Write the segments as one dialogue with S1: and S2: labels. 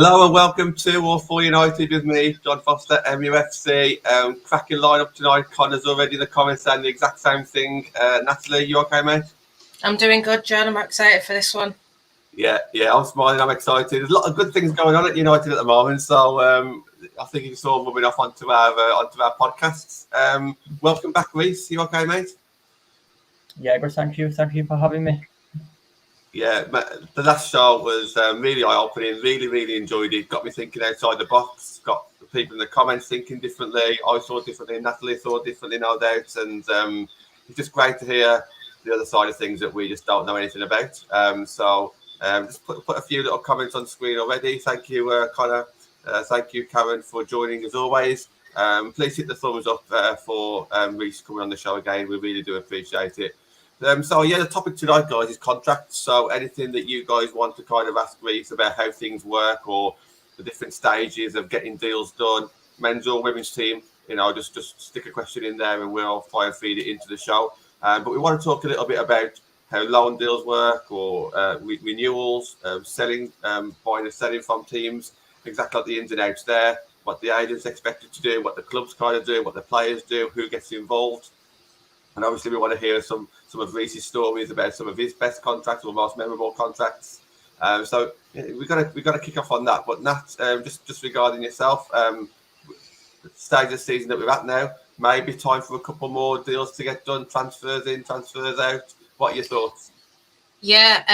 S1: Hello and welcome to All For United with me, John Foster, MUFC. Cracking lineup tonight. Connor's already in the comments saying the exact same thing. Natalie, you okay, mate?
S2: I'm doing good, John. I'm excited for this one.
S1: Yeah, I'm smiling. I'm excited. There's a lot of good things going on at United at the moment, so I think it's all moving off onto our podcasts. Welcome back, Reece. You okay, mate?
S3: Yeah, good. Thank you. Thank you for having me.
S1: Yeah, the last show was really eye-opening. Really enjoyed it. Got me thinking outside the box. Got the people in the comments thinking differently. I thought differently. Natalie thought differently, no doubt. And it's just great to hear the other side of things that we just don't know anything about. Just put a few little comments on screen already. Thank you, Connor. Thank you, Karen, for joining as always. Please hit the thumbs up for Reece coming on the show again. We really do appreciate it. The topic tonight, guys, is contracts. So anything that you guys want to kind of ask Reece about how things work or the different stages of getting deals done, men's or women's team, just stick a question in there and we'll fire feed it into the show. But we want to talk a little bit about how loan deals work or renewals, selling, buying and selling from teams, exactly like the ins and outs there, what the agents expected to do, what the clubs kind of do, what the players do, who gets involved. And obviously, we want to hear some of Reece's stories about some of his best contracts or most memorable contracts. We've got to kick off on that. But Nat, just regarding yourself, the stage of the season that we're at now, maybe time for a couple more deals to get done, transfers in, transfers out. What are your thoughts?
S2: Yeah,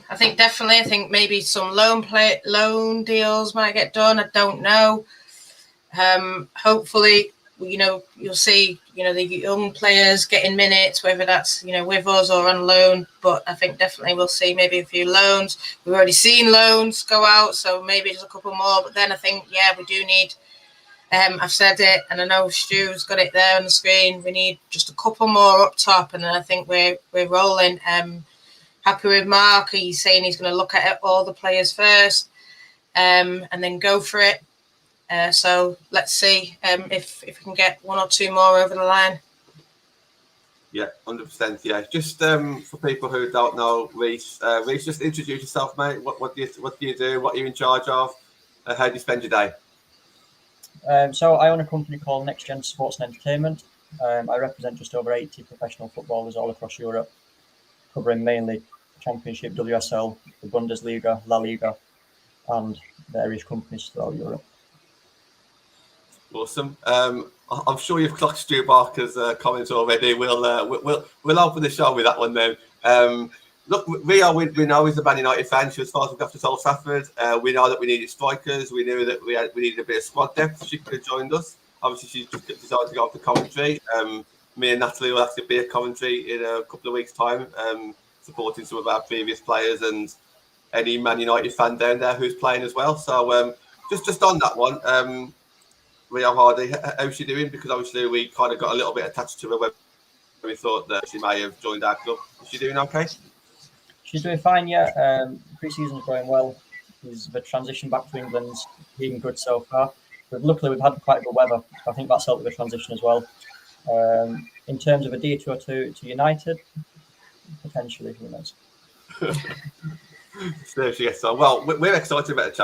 S2: I think maybe some loan deals might get done. I don't know. Hopefully, you'll see, the young players getting minutes, whether that's, with us or on loan. But I think definitely we'll see maybe a few loans. We've already seen loans go out, so maybe just a couple more. But then I think, we do need, I've said it, and I know Stu's got it there on the screen. We need just a couple more up top, and then I think we're rolling. Happy with Mark. He's saying he's going to look at all the players first, and then go for it. So let's see if we can get one or two more over the line.
S1: Yeah, 100%. Yeah, just for people who don't know, Reece, just introduce yourself, mate. What do you do? What are you in charge of? How do you spend your day?
S3: So I own a company called NextGen Sports and Entertainment. I represent just over 80 professional footballers all across Europe, covering mainly Championship, WSL, the Bundesliga, La Liga, and various companies throughout Europe.
S1: Awesome. I'm sure you've clocked Stu Barker's comments already. We'll open the show with that one then. Look, we know he's a Man United fan. She was fast enough to Old Trafford. We know that we needed strikers. We knew that we needed a bit of squad depth. She could have joined us. Obviously, she's just decided to go up to Coventry. Me and Natalie will actually be at Coventry in a couple of weeks' time, supporting some of our previous players and any Man United fan down there who's playing as well. So just on that one, Rio Hardy, how's she doing? Because obviously we kind of got a little bit attached to her when we thought that she may have joined our club. Is she doing okay?
S3: She's doing fine, yeah. Pre-season's going well. The transition back to England's been good so far. But luckily, we've had quite good weather. So I think that's helped with the transition as well. In terms of a detour to United, potentially, who knows?
S1: So she gets on. Well, we're excited about the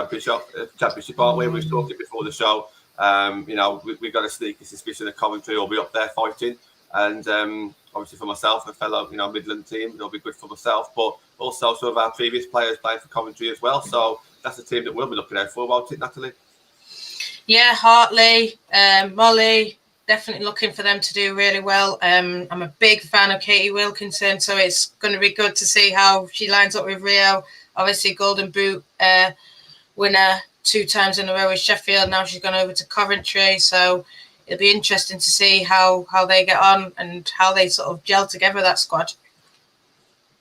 S1: championship, aren't we? We've talked it before the show. We've got a sneaky suspicion that Coventry will be up there fighting. And obviously for myself, a fellow, Midland team, it'll be good for myself. But also some of our previous players playing for Coventry as well. So that's a team that we'll be looking out for, won't it, Natalie?
S2: Yeah, Hartley, Molly, definitely looking for them to do really well. I'm a big fan of Katie Wilkinson, so it's going to be good to see how she lines up with Rio. Obviously, Golden Boot winner 2 times in a row with Sheffield. Now she's gone over to Coventry, so it'll be interesting to see how they get on and how they sort of gel together, that squad.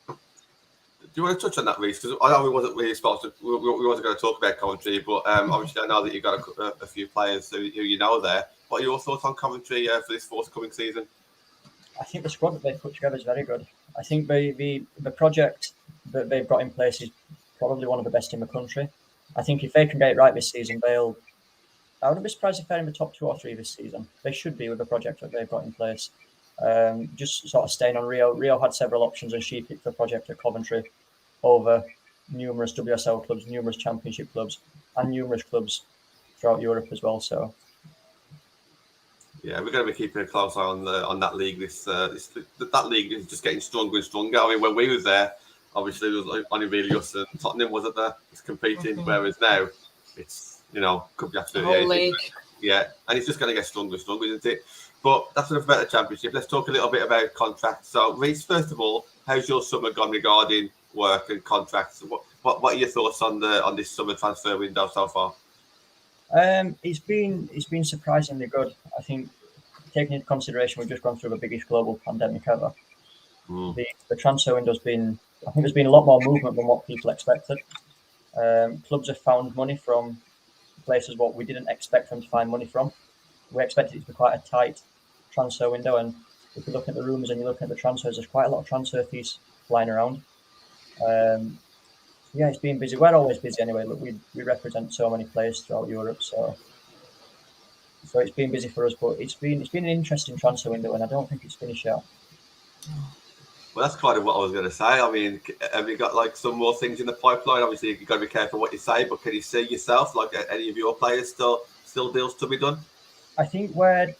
S1: Do you want to touch on that, Reece? Because I know we wasn't really supposed to. We wasn't going to talk about Coventry, but obviously I know that you've got a few players who you know there. What are your thoughts on Coventry for this forthcoming season?
S3: I think the squad that they've put together is very good. I think the project that they've got in place is probably one of the best in the country. I think if they can get it right this season, I wouldn't be surprised if they're in the top 2 or 3 this season. They should be with the project that they've got in place. Just sort of staying on Rio. Rio had several options and she picked the project at Coventry over numerous WSL clubs, numerous Championship clubs, and numerous clubs throughout Europe as well. So
S1: yeah, we're going to be keeping a close eye on that league. That league is just getting stronger and stronger. I mean, when we was there, obviously it was only really us and Tottenham wasn't there, just competing. Whereas now, it's could be absolutely
S2: whole
S1: anything.
S2: league.
S1: Yeah, and it's just going to get stronger and stronger, isn't it? But that's enough about the Championship. Let's talk a little bit about contracts. So, Reece, first of all, how's your summer gone regarding work and contracts? What are your thoughts on this summer transfer window so far?
S3: It's been surprisingly good. I think, taking into consideration we've just gone through the biggest global pandemic ever. The transfer window's been, I think there's been a lot more movement than what people expected. Clubs have found money from places what we didn't expect them to find money from. We expected it to be quite a tight transfer window, and if you look at the rumours and you look at the transfers, there's quite a lot of transfer fees flying around. Yeah, it's been busy. We're always busy anyway. Look, we represent so many players throughout Europe, so it's been busy for us. But it's been an interesting transfer window, and I don't think it's finished yet.
S1: Well, that's kind of what I was going to say. I mean, have you got like some more things in the pipeline? Obviously, you've got to be careful what you say, but can you see yourself, like any of your players, still deals to be done?
S3: I think we're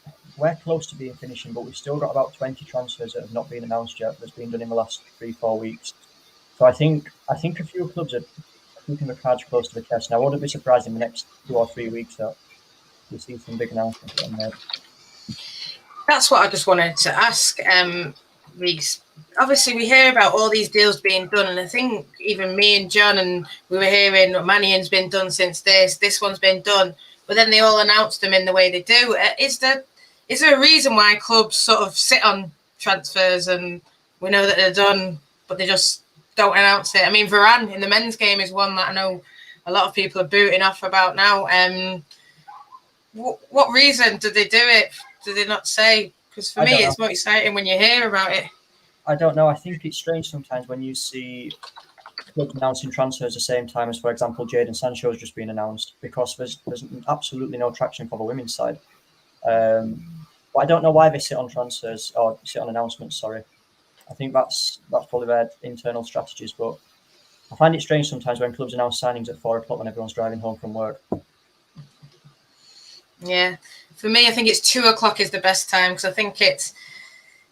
S3: close to being finishing, but we've still got about 20 transfers that have not been announced yet. That's been done in the last 3-4 weeks. So I think a few clubs are keeping the cards close to the chest. And I wouldn't be surprised in the next 2 or 3 weeks that we see some big announcements getting made.
S2: That's what I just wanted to ask, Reece. Obviously, we hear about all these deals being done, and I think even me and John, and we were hearing Manion's been done since this one's been done, but then they all announce them in the way they do. Is there a reason why clubs sort of sit on transfers and we know that they're done, but they just don't announce it? I mean, Varane in the men's game is one that I know a lot of people are booting off about now. What reason do they do it? Do they not say? Because for me, it's more exciting when you hear about it.
S3: I don't know. I think it's strange sometimes when you see clubs announcing transfers at the same time as, for example, Jadon Sancho has just been announced, because there's absolutely no traction for the women's side. But I don't know why they sit on transfers or sit on announcements. Sorry, I think that's probably their internal strategies. But I find it strange sometimes when clubs announce signings at 4 o'clock when everyone's driving home from work.
S2: Yeah, for me, I think it's 2 o'clock is the best time, because I think it's,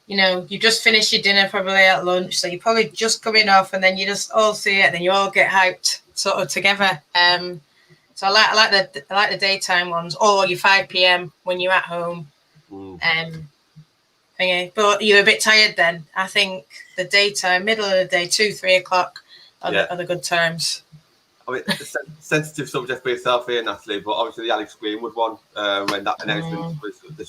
S2: you just finish your dinner probably at lunch, so you're probably just coming off, and then you just all see it, and then you all get hyped sort of together. So I like the daytime ones, or your 5 p.m. when you're at home. But you're a bit tired then. I think the daytime, middle of the day, 2-3 o'clock are the good times.
S1: I mean, it's a sensitive subject for yourself here, Natalie, but obviously the Alex Greenwood one, when that announcement was that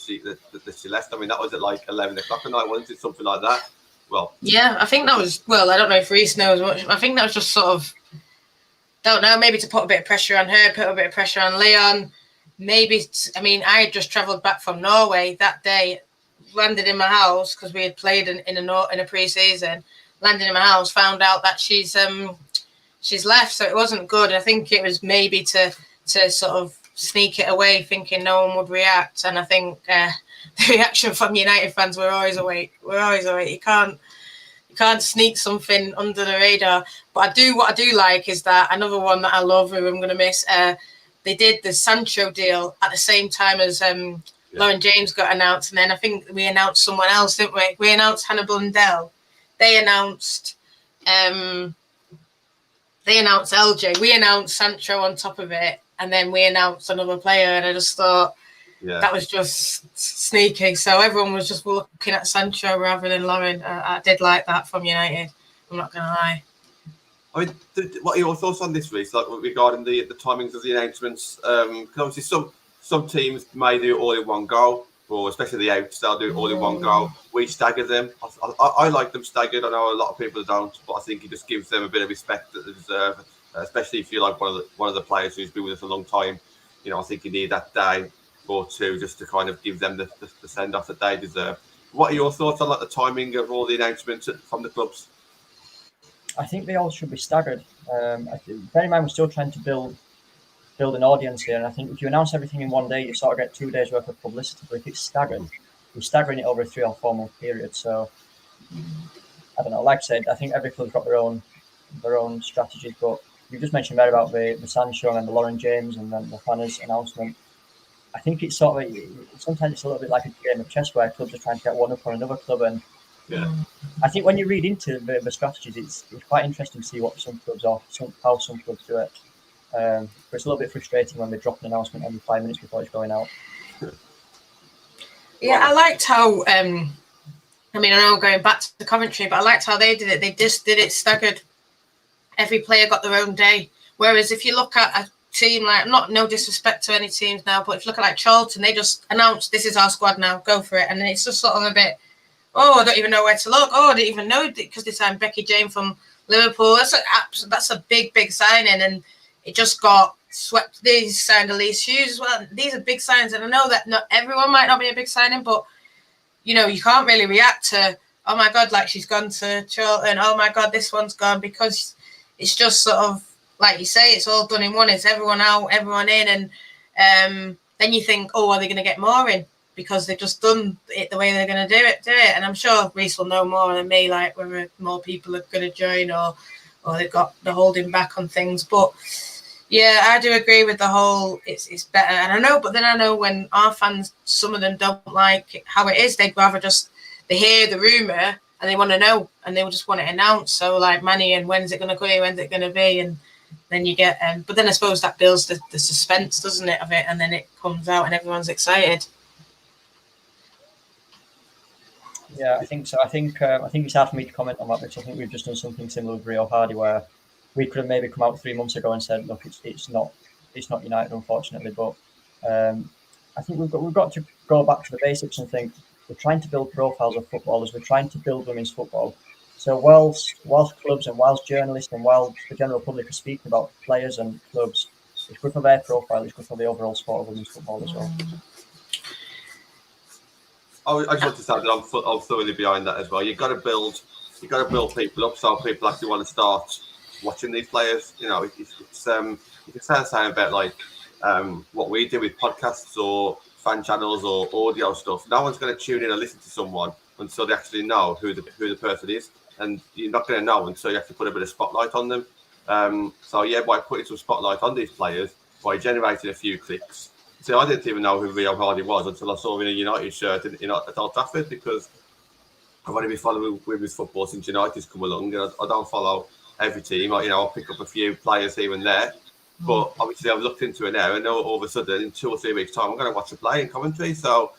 S1: she left, I mean, that was at like 11 o'clock at night, wasn't it? Something like that. Well,
S2: yeah, I think that was, I don't know if Reece knows much. I think that was just sort of, don't know, maybe to put a bit of pressure on her, put a bit of pressure on Leon. Maybe, I had just travelled back from Norway that day, landed in my house because we had played in a pre-season, landed in my house, found out that she's left, so it wasn't good. I think it was maybe to sort of sneak it away, thinking no one would react. And I think the reaction from United fans, we're always awake. You can't sneak something under the radar. But what I do like is that another one that I love, who I'm going to miss, they did the Sancho deal at the same time as Lauren James got announced, and then I think we announced someone else, didn't we? We announced Hannah Blundell. They announced LJ. We announced Sancho on top of it, and then we announced another player, and I just thought that was just sneaky. So everyone was just looking at Sancho rather than Lauren. I did like that from United. I'm not going to lie.
S1: I mean, what are your thoughts on this, Reece, like regarding the timings of the announcements? Because obviously some teams may do it all in one go, or especially the outs, they'll do it all in one go. We stagger them. I like them staggered. I know a lot of people don't, but I think it just gives them a bit of respect that they deserve, especially if you're like one of the players who's been with us a long time. I think you need that day or two just to kind of give them the send-off that they deserve. What are your thoughts on like the timing of all the announcements from the clubs?
S3: I think they all should be staggered. Bear in mind, we're still trying to build an audience here, and I think if you announce everything in one day, you sort of get 2 days worth of publicity. But if it's staggered, you're staggering it over a 3 or 4 month period. So I don't know. Like I said, I think every club's got their own their own strategies. But you just mentioned there about the Sancho and the Lauren James and then the Fanner's announcement. I think it's sort of sometimes it's a little bit like a game of chess where clubs are trying to get one up on another club, and I think when you read into the strategies, it's quite interesting to see what some clubs are, how some clubs do it. But it's a little bit frustrating when they drop an announcement every 5 minutes before it's going out.
S2: Yeah, I liked how. I know going back to Coventry, but I liked how they did it. They just did it staggered. Every player got their own day. Whereas if you look at a team like, no disrespect to any teams now, but if you look at like Charlton, they just announced this is our squad now, go for it, and then it's just sort of a bit. Oh, I don't even know where to look. Oh, I didn't even know because they signed Becky Jane from Liverpool. That's a big signing, and it just got swept. They signed Elise Hughes as well. These are big signs, and I know that not everyone might not be a big signing, but you can't really react to, oh my God, like she's gone to Charlton. Oh my God, this one's gone, because it's just sort of like you say, it's all done in one. It's everyone out, everyone in, and then you think, oh, are they going to get more in? Because they've just done it the way they're going to do it. And I'm sure Reece will know more than me, like whether more people are going to join or they're holding back on things. But yeah, I do agree with the whole. It's better, and I know when our fans, some of them don't like how it is. They'd rather they hear the rumor and they want to know, and they will just want it announced. So like Manny, and when's it going to go? When's it going to be? And then you get. But then I suppose that builds the suspense, doesn't it, of it? And then it comes out and everyone's excited.
S3: Yeah, I think so. I think it's hard for me to comment on that because I think we've just done something similar with Rio Hardy, where we could have maybe come out 3 months ago and said, look, it's not United, unfortunately. But I think we've got to go back to the basics and think we're trying to build profiles of footballers. We're trying to build women's football. So whilst clubs and whilst journalists and whilst the general public are speaking about players and clubs, it's good for their profile. It's good for the overall sport of women's football as well.
S1: I just want to say that I'm thoroughly behind that as well. You've got to build people up so people actually want to start watching these players. It's you can say the same about like what we do with podcasts or fan channels or audio stuff. No one's going to tune in and listen to someone until they actually know who the person is, and you're not going to know until you have to put a bit of spotlight on them. By putting some spotlight on these players, by generating a few clicks. So I didn't even know who Rio Hardy was until I saw him in a United shirt at Old Trafford, because I've only been following women's football since United's come along, and I don't follow every team. I'll pick up a few players here and there, but obviously I've looked into it now, and all of a sudden in 2 or 3 weeks' time I'm going to watch a play in Coventry. So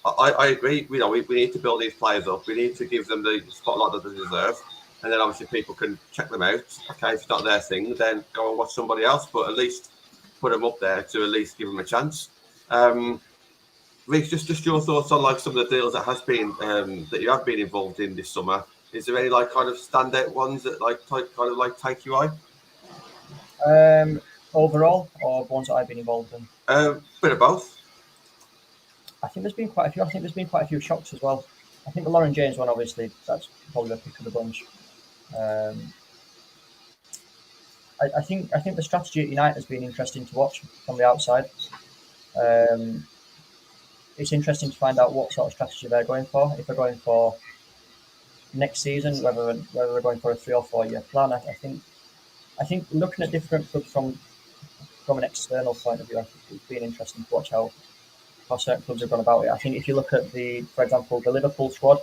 S1: I agree. We need to build these players up. We need to give them the spotlight that they deserve, and then obviously people can check them out. Okay, if it's not their thing, then go and watch somebody else, but at least put them up there to at least give them a chance. Reece, just your thoughts on like some of the deals that has been that you have been involved in this summer. Is there any like kind of standout ones that take you eye?
S3: Overall, or ones that I've been involved in?
S1: Bit of both.
S3: I think there's been quite a few. I think there's been quite a few shocks as well. I think the Lauren James one, obviously, that's probably the pick of the bunch. I think the strategy at United has been interesting to watch from the outside. It's interesting to find out what sort of strategy they're going for. If they're going for next season, whether they're going for a 3 or 4 year plan. I think looking at different clubs from an external point of view, I think it's been interesting to watch how certain clubs have gone about it. I think if you look at for example, the Liverpool squad,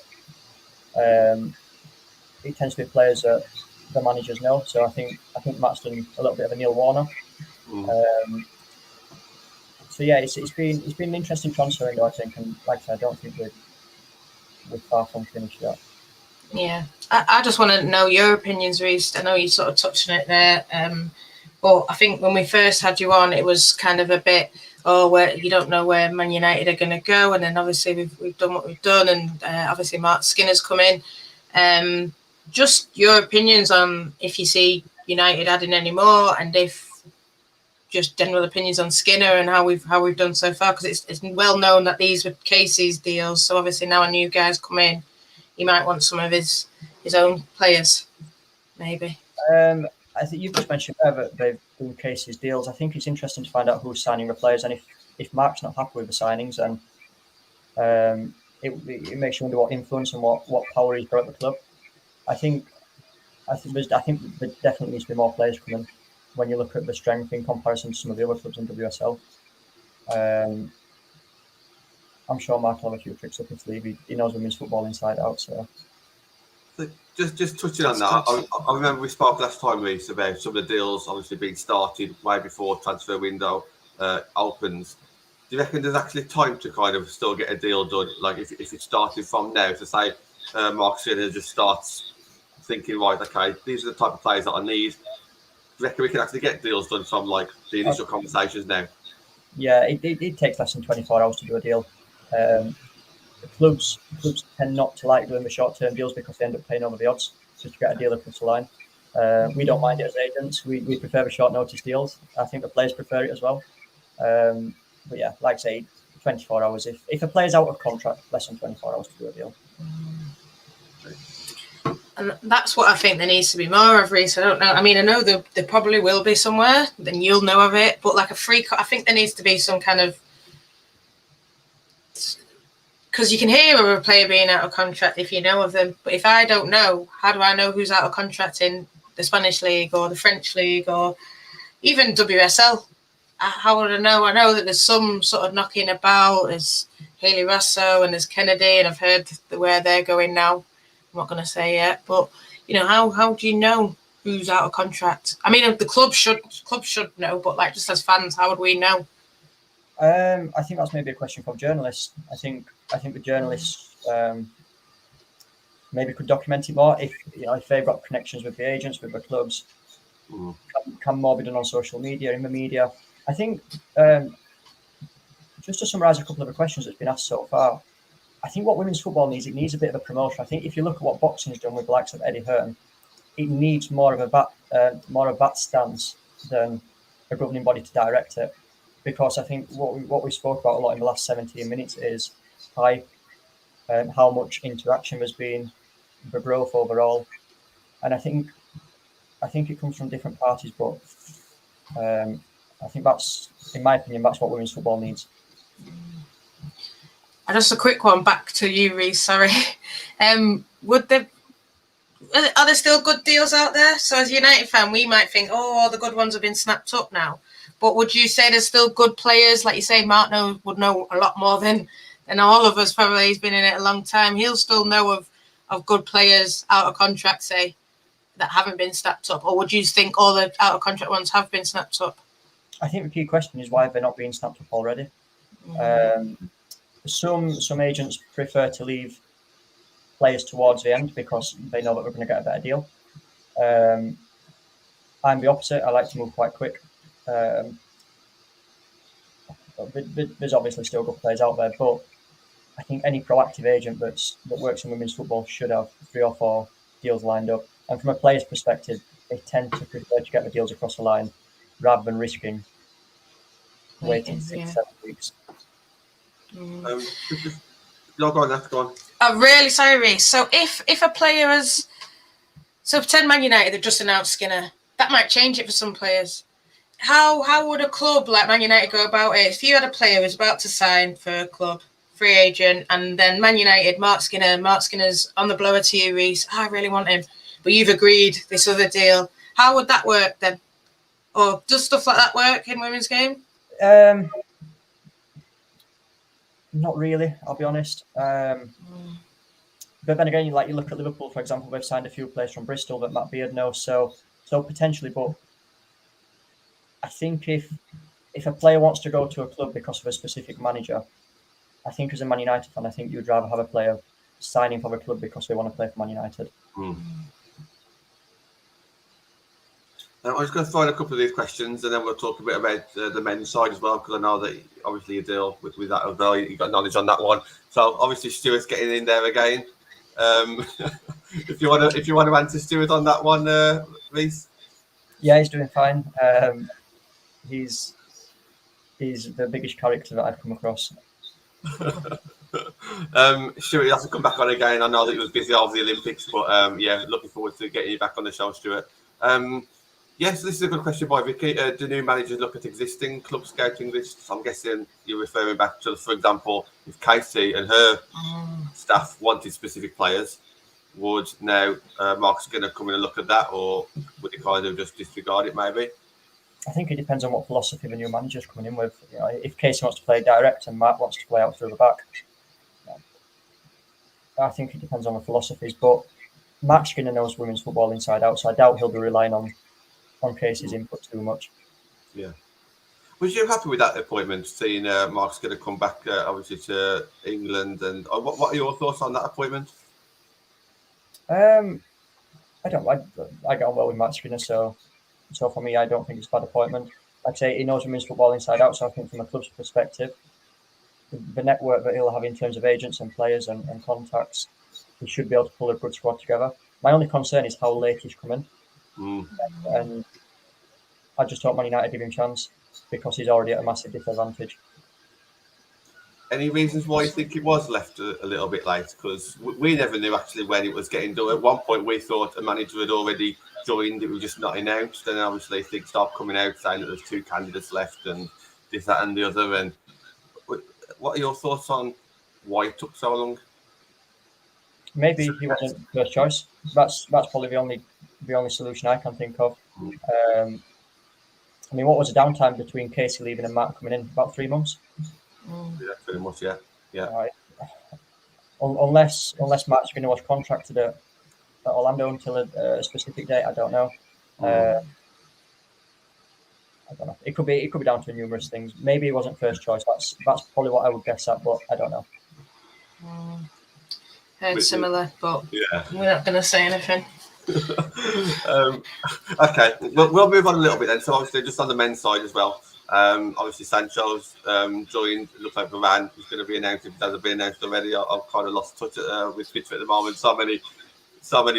S3: it tends to be players that the managers know. So I think Matt's done a little bit of a Neil Warner. So yeah, it's been an interesting transfer window, I think, and like I said, I don't think we're far from finished yet.
S2: Yeah, I just want to know your opinions, Reece. I know you sort of touched on it there, but I think when we first had you on, it was kind of a bit, where you don't know where Man United are going to go, and then obviously we've done what we've done, and obviously Mark Skinner's come in. Just your opinions on if you see United adding any more, and if just general opinions on Skinner and how we've done so far, because it's well known that these were Casey's deals. So obviously now a new guy's come in, he might want some of his own players, maybe.
S3: I think you've just mentioned there that they've done Casey's deals. I think it's interesting to find out who's signing the players, and if Mark's not happy with the signings, then it makes you wonder what influence and what power he's got at the club. I think I think there definitely needs to be more players coming. When you look at the strength in comparison to some of the other clubs in WSL, I'm sure Mark will have a few tricks up his sleeve. He knows women's football inside out. So
S1: just touching on that, I remember we spoke last time, Reece, about some of the deals obviously being started way before transfer window opens. Do you reckon there's actually time to kind of still get a deal done? Like if it started from now, to say Mark Schiller just starts thinking, right, okay, these are the type of players that I need. Do you reckon we can actually get deals done from like the initial conversations now?
S3: Yeah, it takes less than 24 hours to do a deal. Clubs tend not to like doing the short-term deals because they end up paying over the odds just to get a deal across the line. We don't mind it as agents. We prefer the short notice deals. I think the players prefer it as well. But yeah, like I say, 24 hours. If a player's out of contract, less than 24 hours to do a deal.
S2: And that's what I think there needs to be more of, Reece. I don't know. I mean, I know there probably will be somewhere, then you'll know of it. But like I think there needs to be some kind of, because you can hear of a player being out of contract if you know of them. But if I don't know, how do I know who's out of contract in the Spanish league or the French league or even WSL? How would I know? I know that there's some sort of knocking about. There's Hayley Rasso and there's Kennedy, and I've heard where they're going now. I'm not going to say yet, but how do you know who's out of contract? I mean, the club should know, but like just as fans, how would we know?
S3: I think that's maybe a question for journalists. I think the journalists maybe could document it more if they've got connections with the agents, with the clubs. Can more be done on social media, in the media? I think just to summarise a couple of the questions that's been asked so far, I think what women's football needs, it needs a bit of a promotion. I think if you look at what boxing's done with the likes of Eddie Hearn, it needs more of that stance than a governing body to direct it. Because I think what we spoke about a lot in the last 17 minutes is how much interaction there's been, the growth overall, and I think it comes from different parties, but I think that's, in my opinion, that's what women's football needs.
S2: And just a quick one back to you, Reece. Sorry, are there still good deals out there? So as a United fan, we might think, all the good ones have been snapped up now. But would you say there's still good players? Like you say, Mark would know a lot more than all of us. Probably he's been in it a long time. He'll still know of good players out of contract, say, that haven't been snapped up. Or would you think all the out of contract ones have been snapped up?
S3: I think the key question is why they're not being snapped up already. Some agents prefer to leave players towards the end because they know that we're going to get a better deal. I'm the opposite. I like to move quite quick. There's obviously still good players out there, but I think any proactive agent that works in women's football should have 3 or 4 deals lined up. And from a player's perspective, they tend to prefer to get the deals across the line rather than risking waiting 6-7 weeks.
S1: No, go on, go on.
S2: I'm really sorry, Reece. So if a player pretend Man United have just announced Skinner, that might change it for some players. How would a club like Man United go about it? If you had a player who's about to sign for a club, free agent, and then Man United, Mark Skinner's on the blower to you, Reece, I really want him, but you've agreed this other deal. How would that work then? Or does stuff like that work in women's game?
S3: Not really, I'll be honest. But then again, you look at Liverpool, for example, they've signed a few players from Bristol that Matt Beard knows, so potentially, but I think if a player wants to go to a club because of a specific manager, I think as a Man United fan, I think you'd rather have a player signing for the club because they want to play for Man United.
S1: I'm just going to throw in a couple of these questions and then we'll talk a bit about the men's side as well, because I know that obviously you deal with that as well. You've got knowledge on that one. So obviously Stuart's getting in there again. If you want to answer Stuart on that one, Reece.
S3: Yeah, he's doing fine. He's the biggest character that I've come across.
S1: Stuart, you have to come back on again. I know that he was busy over the Olympics, but looking forward to getting you back on the show, Stuart. Yes, this is a good question by Vicky. Do new managers look at existing club scouting lists? I'm guessing you're referring back to, for example, if Casey and her staff wanted specific players, would now Mark's going to come in and look at that, or would he kind of just disregard it maybe?
S3: I think it depends on what philosophy the new manager's coming in with. You know, if Casey wants to play direct and Mark wants to play out through the back, I think it depends on the philosophies. But Mark Skinner knows women's football inside out, so I doubt he'll be relying on Casey's input too much.
S1: Yeah. Was you happy with that appointment, seeing Mark's going to come back, obviously, to England? And what are your thoughts on that appointment?
S3: I get on well with Mark Skinner, so for me, I don't think it's a bad appointment. Like I say, he knows women's football inside out, so I think from a club's perspective, the network that he'll have in terms of agents and players and contacts, he should be able to pull a good squad together. My only concern is how late he's coming. And I just hope Man United give him a chance, because he's already at a massive disadvantage.
S1: Any reasons why you think it was left a little bit late? Because we never knew actually when it was getting done. At one point, we thought a manager had already joined, it was just not announced. And obviously, things start coming out saying that there's 2 candidates left and this, that, and the other. And what are your thoughts on why it took so long?
S3: Maybe he wasn't first choice. That's probably the only solution I can think of. I mean, what was the downtime between Casey leaving and Mark coming in? About 3 months.
S1: Yeah, pretty much. Yeah.
S3: Unless Mark Skinner was contracted at Orlando until a specific date, I don't know. I don't know. It could be down to numerous things. Maybe he wasn't first choice. That's probably what I would guess at, but I don't know.
S2: Heard similar, but we're not going to say anything.
S1: Okay, we'll move on a little bit then. So obviously, just on the men's side as well. Obviously, Sancho's joined. Looks like Varane is going to be announced. If it hasn't been announced already, I've kind of lost touch with Twitter at the moment. So many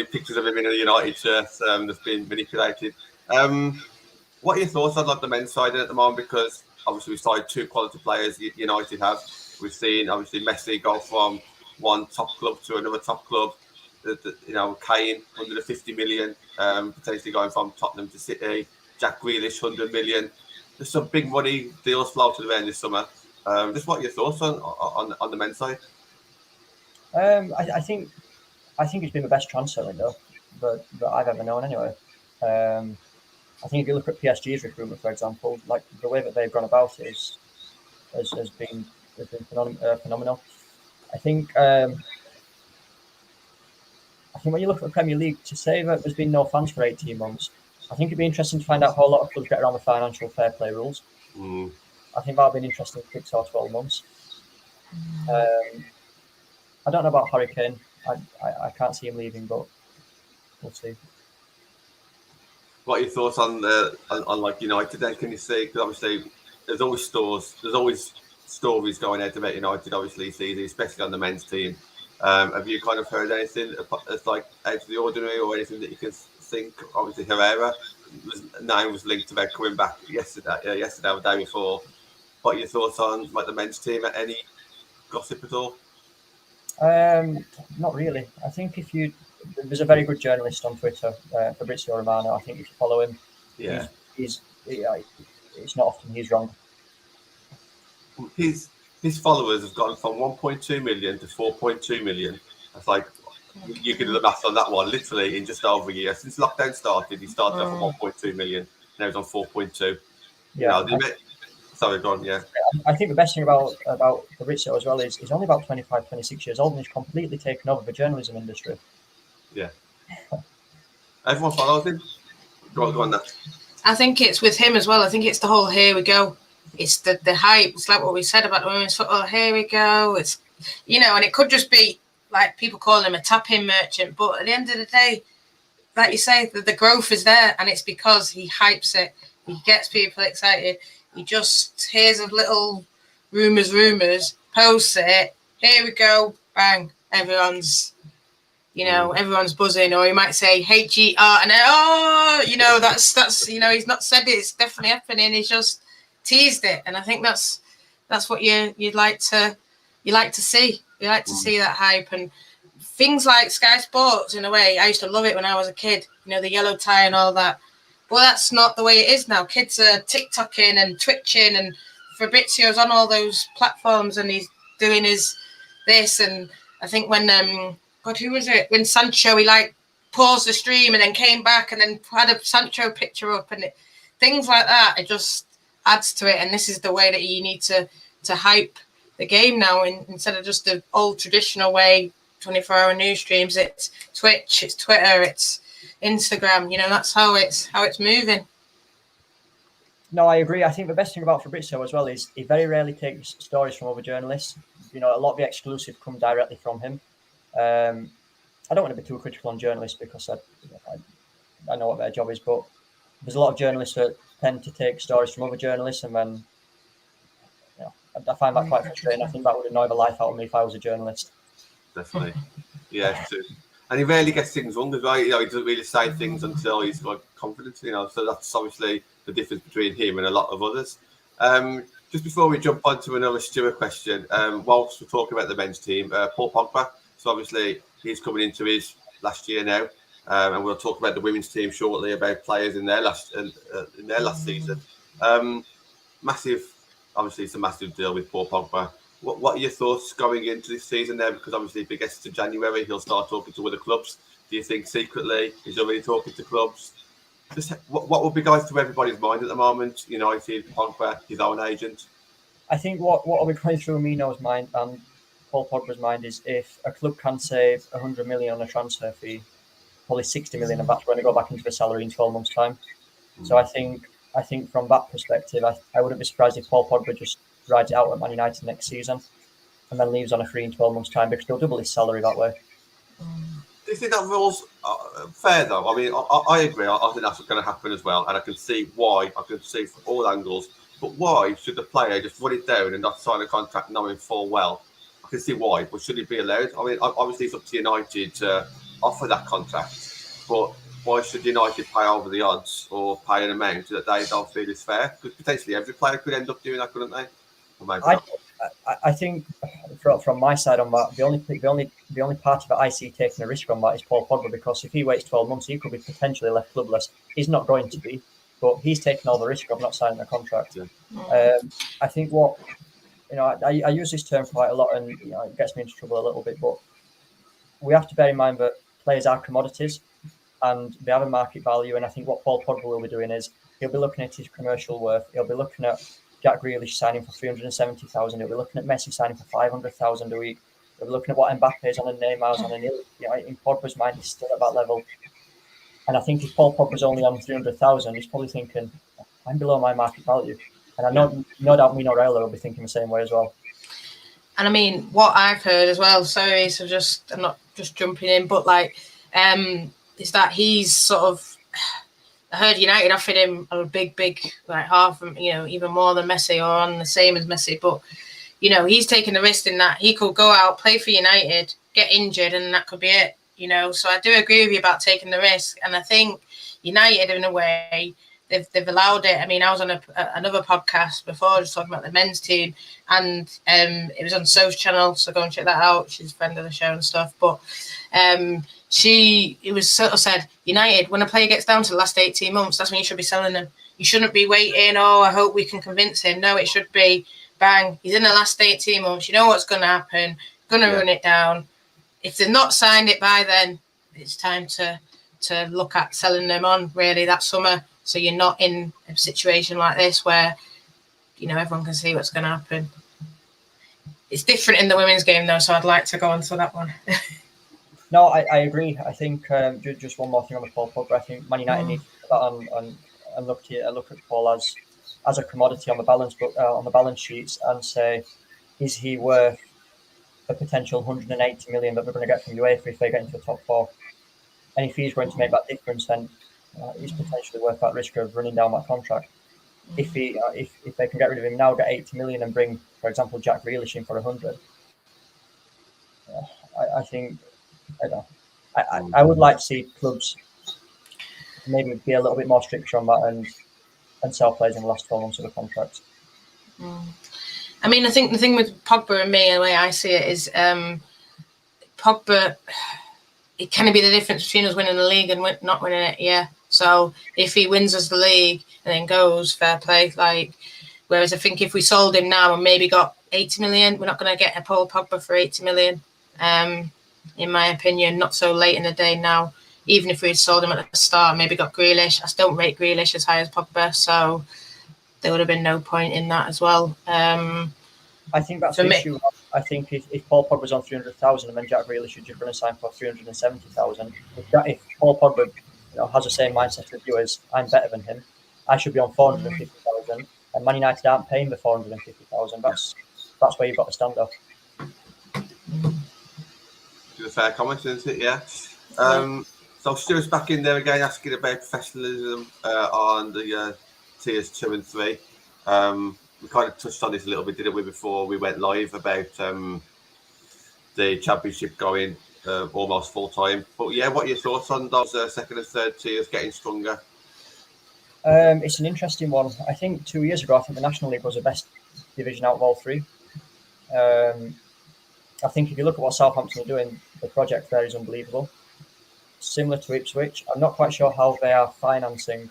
S1: pictures of him in a United shirt that's been manipulated. What are your thoughts on like the men's side at the moment? Because obviously we started 2 quality players. United have. We've seen obviously Messi go from one top club to another top club. Kane, 150 million, potentially going from Tottenham to City. Jack Grealish, 100 million. There's some big money deals floating around this summer. Just what are your thoughts on the men's side?
S3: I think it's been the best transfer window that I've ever known anyway. I think if you look at PSG's recruitment, for example, like the way that they've gone about it has been phenomenal. I think when you look at the Premier League, to say that there's been no fans for 18 months, I think it'd be interesting to find out how a lot of clubs get around the financial fair play rules. I think that'll be an interesting 6 or 12 months. I don't know about Harry Kane. I can't see him leaving, but we'll see.
S1: What are your thoughts on like United then? Can you see? Because obviously there's always stories going out about United. Obviously, season, especially on the men's team. Have you kind of heard anything that's like out of the ordinary or anything that you can think? Obviously, Herrera name was linked about coming back yesterday or the day before. What are your thoughts on like the men's team? Any gossip at all?
S3: Not really. I think there's a very good journalist on Twitter, Fabrizio Romano. I think if you follow him, it's not often he's wrong.
S1: His followers have gone from 1.2 million to 4.2 million. That's like, you can do the math on that one, literally in just over a year. Since lockdown started, he started off at 1.2 million. Now he's on 4.2.
S3: Yeah.
S1: Sorry, go on, yeah.
S3: I think the best thing about Fabrizio as well is he's only about 25, 26 years old and he's completely taken over the journalism industry.
S1: Yeah. Everyone follows him. Go on now.
S2: I think it's with him as well. I think it's the whole here we go. It's the hype. It's like what we said about the women's football. Here we go. It's, and it could just be like people calling him a tap-in merchant. But at the end of the day, like you say, the growth is there, and it's because he hypes it. He gets people excited. He just hears of little rumours, posts it. Here we go, bang! Everyone's buzzing. Or he might say HER, and then that's he's not said it. It's definitely happening. He's just teased it, and I think that's what you'd like to see. You like to see that hype and things like Sky Sports. In a way, I used to love it when I was a kid. The yellow tie and all that. Well, that's not the way it is now. Kids are TikToking and Twitching, and Fabrizio's on all those platforms, and he's doing this. And I think when God, who was it? When Sancho, he like paused the stream and then came back and then had a Sancho picture up, and things like that. It just adds to it. And this is the way that you need to hype the game now, instead of just the old traditional way, 24-hour news streams. It's Twitch, it's Twitter, it's Instagram. That's how it's moving.
S3: No, I agree. I think the best thing about Fabrizio as well is he very rarely takes stories from other journalists. A lot of the exclusive come directly from him. I don't want to be too critical on journalists because I know what their job is, but there's a lot of journalists that tend to take stories from other journalists, and then I find that quite frustrating. I think that would annoy the life out of me if I was a journalist.
S1: Definitely, yeah. Too. And he rarely gets things wrong as well. He doesn't really say things until he's got confidence. So that's obviously the difference between him and a lot of others. Just before we jump on to another Stuart question, whilst we're talking about the men's team, Paul Pogba. So obviously he's coming into his last year now, and we'll talk about the women's team shortly, about players in their last season. Massive, obviously it's a massive deal with Paul Pogba. What are your thoughts going into this season now? Because obviously if it gets to January, he'll start talking to other clubs. Do you think secretly he's already talking to clubs? Just what would be going through everybody's mind at the moment? United, Pogba, his own agent.
S3: I think what will be going through Mino's mind and Paul Pogba's mind is if a club can save 100 million on a transfer fee, probably 60 million of that's going to go back into the salary in 12 months' time. So I think from that perspective, I wouldn't be surprised if Paul Pogba just rides it out at Man United next season and then leaves on a free in 12 months' time, because he'll double his salary that way.
S1: Do you think that rule's fair though? I mean, I agree. I think that's what's going to happen as well, and I can see why. I can see from all angles. But why should the player just run it down and not sign a contract knowing full well? I can see why, but should it be allowed? I mean, obviously it's up to United to offer that contract, but why should United pay over the odds or pay an amount that they don't feel is fair? Because potentially every player could end up doing that, couldn't they? Or maybe not.
S3: I think from my side on that, the only part of it I see taking a risk on that is Paul Pogba, because if he waits 12 months, he could be potentially left clubless. He's not going to be, but he's taking all the risk of not signing a contract. Yeah. I think I use this term quite a lot, and it gets me into trouble a little bit, but we have to bear in mind that players are commodities and they have a market value. And I think what Paul Pogba will be doing is he'll be looking at his commercial worth. He'll be looking at Jack Grealish signing for 370,000. He'll be looking at Messi signing for 500,000 a week. He'll be looking at what Mbappe's on and Neymar's on, and in Pogba's mind, he's still at that level. And I think if Paul Pogba's only on 300,000, he's probably thinking, I'm below my market value. And I know, no doubt Mino Raiola will be thinking the same way as well.
S2: And I mean, what I've heard as well, sorry, so I'm not just jumping in, but is that he's sort of, I heard United offered him a big, like half, even more than Messi, or on the same as Messi. But, he's taking the risk in that he could go out, play for United, get injured, and that could be it, So I do agree with you about taking the risk. And I think United, in a way, they've allowed it. I mean, I was on another podcast before just talking about the men's team, and it was on So's channel, so go and check that out. She's a friend of the show and stuff. But it was sort of said, United, when a player gets down to the last 18 months, that's when you should be selling them. You shouldn't be waiting, I hope we can convince him. No, it should be, bang, he's in the last 18 months. You know what's going to happen, going to run it down. If they've not signed it by then, it's time to look at selling them on, really, that summer. So you're not in a situation like this where, everyone can see what's going to happen. It's different in the women's game, though, so I'd like to go on to that one.
S3: No, I agree. I think just one more thing on the Paul Pogba. I think Man United need to put that on and look at Paul as a commodity on the balance sheets, and say, is he worth a potential 180 million that they're going to get from UEFA if they get into the top four? And if he's going to make that difference, then he's potentially worth that risk of running down that contract. If they can get rid of him now, get 80 million, and bring, for example, Jack Grealish in for 100, I think. I would like to see clubs maybe be a little bit more stricter on that and sell players in the last 12 months of the contract.
S2: I mean, I think the thing with Pogba and me, the way I see it, is Pogba, it can be the difference between us winning the league and not winning it, yeah. So if he wins us the league and then goes, fair play. Whereas I think if we sold him now and maybe got 80 million, we're not going to get a Paul Pogba for 80 million. in my opinion, not so late in the day now. Even if we had sold him at the start, maybe got Grealish. I still don't rate Grealish as high as Pogba, so there would have been no point in that as well.
S3: I think that's the issue. I think if Paul Pogba's on 300,000 and then Jack Grealish should just run a sign for 370,000, if Paul Pogba has the same mindset as you as I'm better than him, I should be on 450,000, and Man United aren't paying the 450,000. That's where you've got to stand off.
S1: It's a fair comment, isn't it? Yeah. So Stuart's back in there again, asking about professionalism on the tiers 2 and 3. We kind of touched on this a little bit, didn't we, before we went live about the championship going almost full time. But yeah, what are your thoughts on those second and third tiers getting stronger?
S3: It's an interesting one. I think 2 years ago, the National League was the best division out of all three. I think if you look at what Southampton are doing, the project there is unbelievable. Similar to Ipswich, I'm not quite sure how they are financing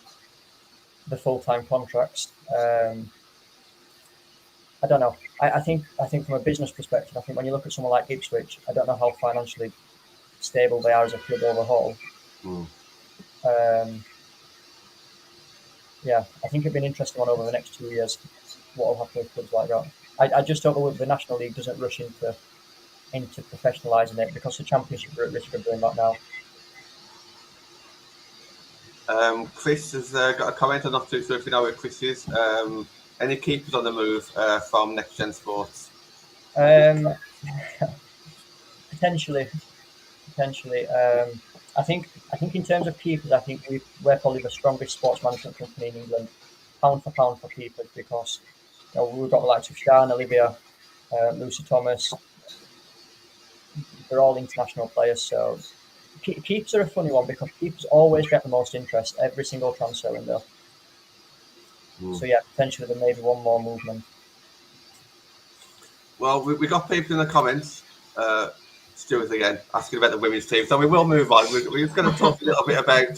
S3: the full-time contracts. I don't know. I think from a business perspective, I think when you look at someone like Ipswich, I don't know how financially stable they are as a club overhaul. Yeah, I think it'd be an interesting one over the next 2 years. What will happen with clubs like that? I just don't know if the National League doesn't rush into professionalising it, because the Championship are at risk of doing that now.
S1: Chris has got a comment. I'm not too sure if you know where Chris is. Any keepers on the move from NextGen Sports?
S3: Potentially. I think in terms of keepers, I think we're probably the strongest sports management company in England, pound for pound for keepers, because we've got the likes of Sean, Olivia, Lucy Thomas. They're all international players, so keepers are a funny one, because keepers always get the most interest every single transfer window. So yeah, potentially there may be one more movement.
S1: Well, we got people in the comments, Stuart again, asking about the women's team. So we will move on. We're just going to talk a little bit about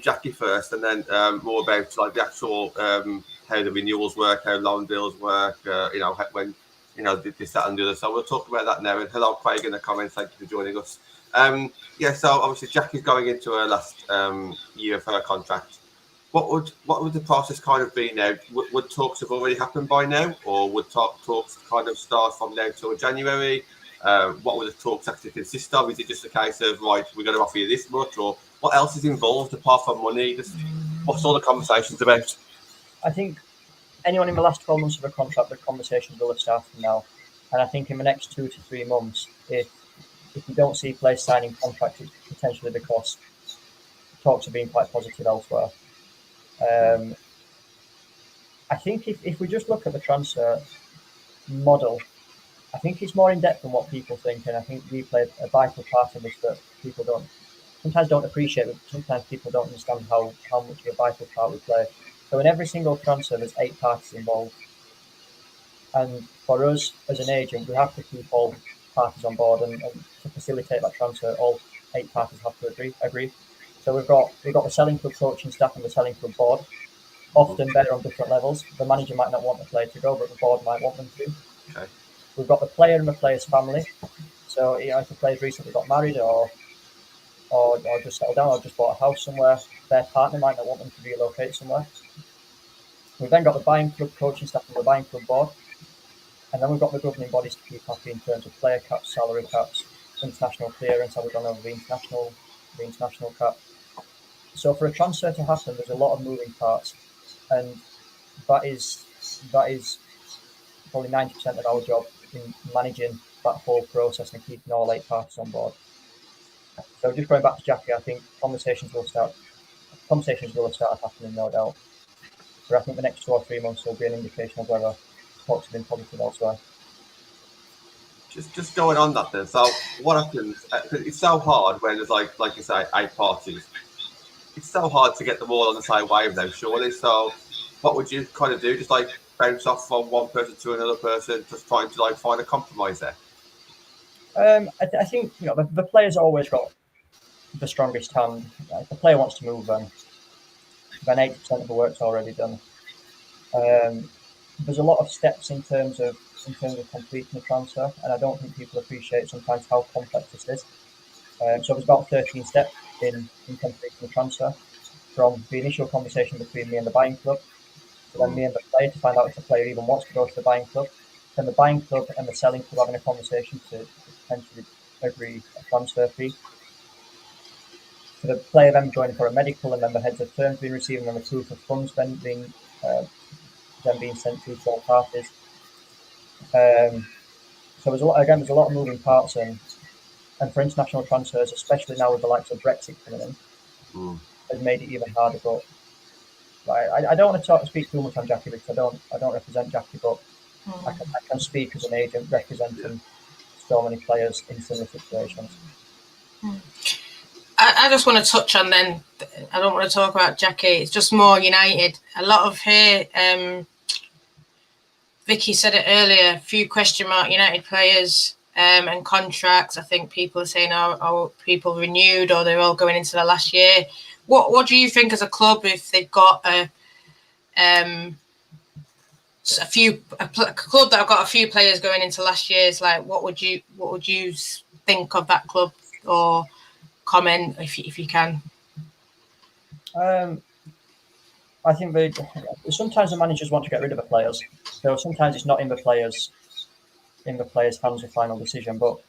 S1: Jackie first, and then more about like the actual how the renewals work, how loan deals work. When this, that, and the other. So we'll talk about that now. And hello, Craig, in the comments. Thank you for joining us. So obviously Jackie's going into her last year of her contract. What would the process kind of be now? Would talks have already happened by now, or would talks kind of start from now till January? What would the talks actually consist of? Is it just a case of, right, we're going to offer you this much, or what else is involved apart from money? Just what's all the conversations about?
S3: I think anyone in the last 12 months of a contract, the conversations will have started now. And I think in the next 2 to 3 months, if you don't see players signing contracts, it's potentially because talks are being quite positive elsewhere. I think if we just look at the transfer model, I think it's more in depth than what people think, and I think we played a vital part in this that people sometimes don't appreciate, but sometimes people don't understand how much of a vital part we play. So in every single transfer, there's 8 parties involved, and for us as an agent, we have to keep all parties on board, and to facilitate that transfer, all 8 parties have to agree. So we've got the selling club coaching staff and the selling club board. Often they're on different levels. The manager might not want the player to go, but the board might want them to.
S1: Okay.
S3: We've got the player and the player's family. So if the player's recently got married or just settled down or just bought a house somewhere, their partner might not want them to relocate somewhere. We've then got the buying club coaching staff and the buying club board. And then we've got the governing bodies to keep happy in terms of player caps, salary caps, international clearance, how we've gone over the international cap. So for a transfer to happen, there's a lot of moving parts, and that is probably 90% of our job in managing that whole process and keeping all 8 parties on board. So just going back to Jackie, I think conversations will have started happening, no doubt. But I think the next 2 or 3 months will be an indication of whether talks have been positive elsewhere.
S1: Just going on that then. So what happens? It's so hard when there's like you say 8 parties. It's so hard to get them all on the same wave now, surely. So what would you kind of do? Just like bounce off from one person to another person, just trying to like find a compromise there?
S3: I think the player's always got the strongest hand. If the player wants to move, then 80% of the work's already done. There's a lot of steps in terms of in terms of completing the transfer, and I don't think people appreciate sometimes how complex this is. So there's about 13 steps in completing the transfer, from the initial conversation between me and the buying club, to then me and the player to find out if the player even wants to go to the buying club, then the buying club and the selling club having a conversation to potentially agree a transfer fee. So the player then joining for a medical, and then the heads of terms being received, and then the proof of funds then being sent to all parties. So there's a lot of moving parts, and for international transfers, especially now with the likes of Brexit coming in, has made it even harder. But I don't want to speak too much on Jackie, because I don't represent Jackie, but I can speak as an agent representing so many players in similar situations.
S2: I just want to touch on then. I don't want to talk about Jackie. It's just more United. A lot of here. Vicky said it earlier. A few question mark United players and contracts. I think people are saying, "Are people renewed, or they're all going into the last year?" What do you think as a club, if they've got a club that have got a few players going into last year's? Like, what would you think of that club, or comment if you can?
S3: I think sometimes the managers want to get rid of the players, so sometimes it's not in the players' hands the final decision. But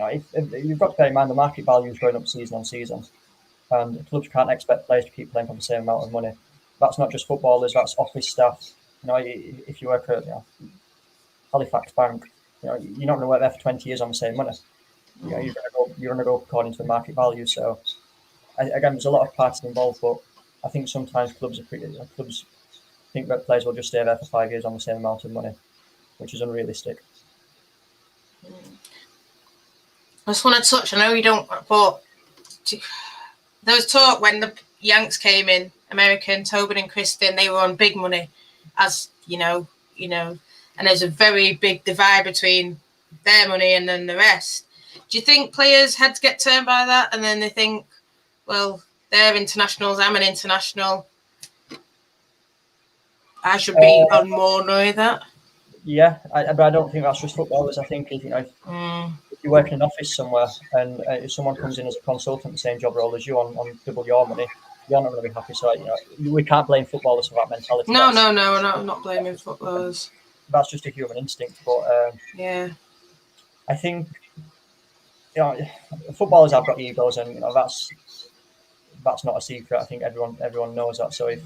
S3: if you've got to bear in mind, the market value is going up season on season, and clubs can't expect players to keep playing for the same amount of money. That's not just footballers; that's office staff. If you work at Halifax Bank, you're not going to work there for 20 years on the same money. You're going to go according to the market value. So again, there's a lot of parties involved, but I think sometimes clubs think that players will just stay there for 5 years on the same amount of money, which is unrealistic.
S2: I just want to touch. I know you don't, but there was talk when the Yanks came in, American, Tobin and Kristen, they were on big money, as you know, and there's a very big divide between their money and then the rest. Do you think players had to get turned by that, and then they think, well, they're internationals, I'm an international, I should be on more money that?
S3: Yeah, but I don't think that's just footballers. I think if you work in an office somewhere, and if someone comes in as a consultant, the same job role as you on double your money, you're not going to be happy. So we can't blame footballers for that mentality.
S2: No, I'm not blaming footballers.
S3: That's just a human instinct. But
S2: yeah,
S3: I think footballers have got egos, and that's not a secret. I think everyone knows that. So if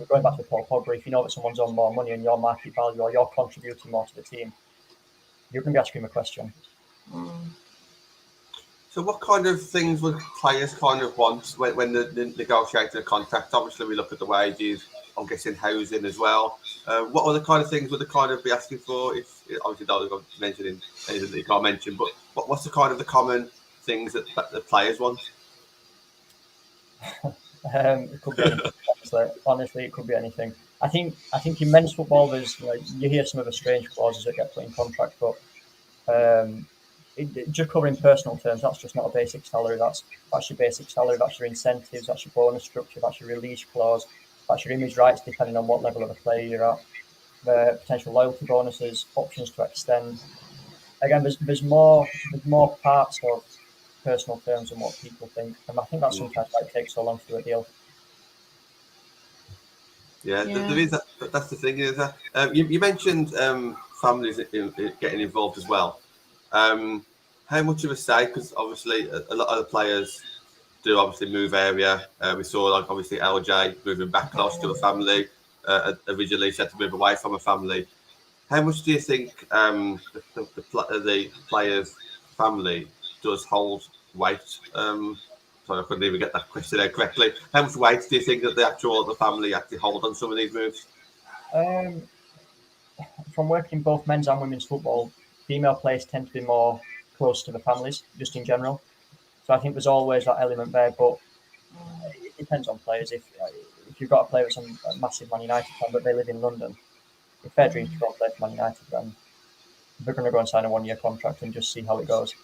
S3: going back to Paul Pogba, if you know that someone's on more money and your market value, or you're contributing more to the team, you're going to be asking him a question.
S1: So what kind of things would players kind of want when they're negotiating a contract? Obviously, we look at the wages. I'm guessing housing as well. What other kind of things would they kind of be asking for? If obviously don't mention anything that you can't mention, but what's the kind of the common things that the players want?
S3: It could be anything. Honestly, it could be anything. I think in men's football, there's you hear some of the strange clauses that get put in contracts, but just covering personal terms, that's just not a basic salary. That's your basic salary. That's your incentives. That's your bonus structure. That's your release clause. That's your image rights, depending on what level of a player you're at. The potential loyalty bonuses, options to extend. Again, there's more parts of personal terms than what people think, and I think that's sometimes why it takes so long to do a deal.
S1: Yeah. There is that's the thing. Is that you mentioned families getting involved as well. How much of a say? Because obviously a lot of the players do obviously move area. We saw obviously LJ moving back close to a family. Originally said to move away from a family. How much do you think the players' family does hold weight? Sorry, I couldn't even get that question out correctly. How much weight do you think that the family actually hold on some of these moves?
S3: From working both men's and women's football, female players tend to be more close to the families, just in general. So I think there's always that element there, but it depends on players. If you've got a player that's a massive Man United fan, but they live in London, if their dream to go and play for Man United, then they're going to go and sign a 1-year contract and just see how it goes.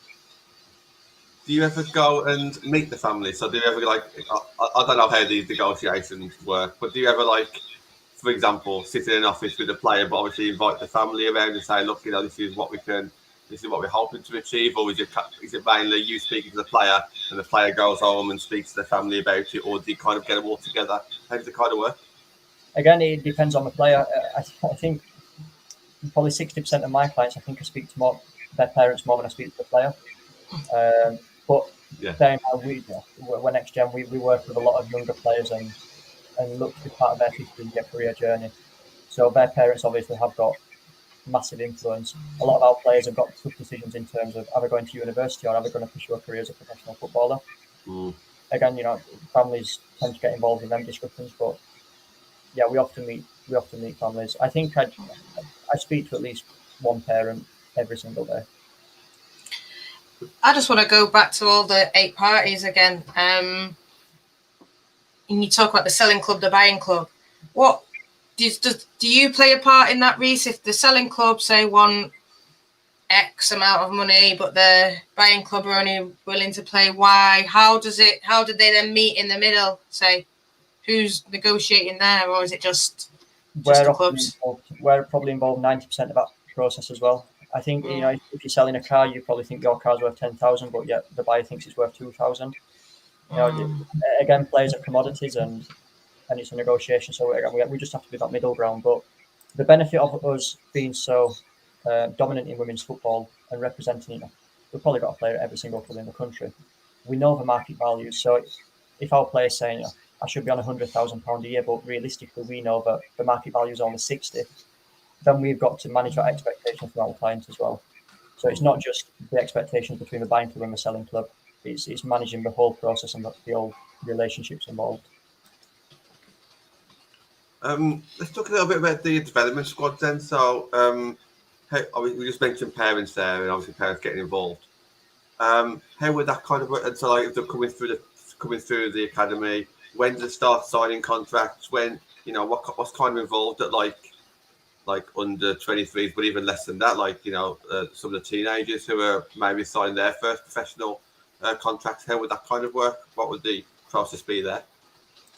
S1: Do you ever go and meet the family? So do you ever I don't know how these negotiations work, but do you ever for example, sit in an office with a player, but obviously invite the family around and say, look, this is what we're hoping to achieve, or is it mainly you speaking to the player and the player goes home and speaks to the family about it, or do you kind of get them all together? How does it kind of work?
S3: Again, it depends on the player. I think probably 60% of my clients, I think I speak to their parents more than I speak to the player. But then we're NextGen, we work with a lot of younger players and look to be part of their 15-year career journey. So their parents obviously have got massive influence. A lot of our players have got tough decisions in terms of are they going to university or are they going to pursue a career as a professional footballer. Again, families tend to get involved in them discussions, but yeah, we often meet families. I think I speak to at least one parent every single day.
S2: I just want to go back to all the 8 parties again. And you talk about the selling club, the buying club. What do you play a part in that, Reece? If the selling club say want X amount of money, but the buying club are only willing to play Y, how did they then meet in the middle? Say, who's negotiating there, or is it just the clubs?
S3: We're probably involved 90% of that process as well. I think if you're selling a car, you probably think your car's worth 10,000, but yet the buyer thinks it's worth 2,000. Again, players are commodities, and it's a negotiation. So we just have to be that middle ground. But the benefit of us being so dominant in women's football and representing, we've probably got a player at every single club in the country. We know the market values. So if our player's saying, I should be on £100,000 a year, but realistically we know that the market value is only 60, then we've got to manage that expectation for our clients as well. So it's not just the expectations between the buying club and the selling club. It's managing the whole process and the whole relationships involved.
S1: Let's talk a little bit about the development squad then. So we just mentioned parents there, and obviously parents getting involved. How would that kind of work? And so if they're coming through the academy, when do they start signing contracts? When what's kind of involved at like under 23s, but even less than that, some of the teenagers who are maybe signing their first professional contracts. How would that kind of work? What would the process be there?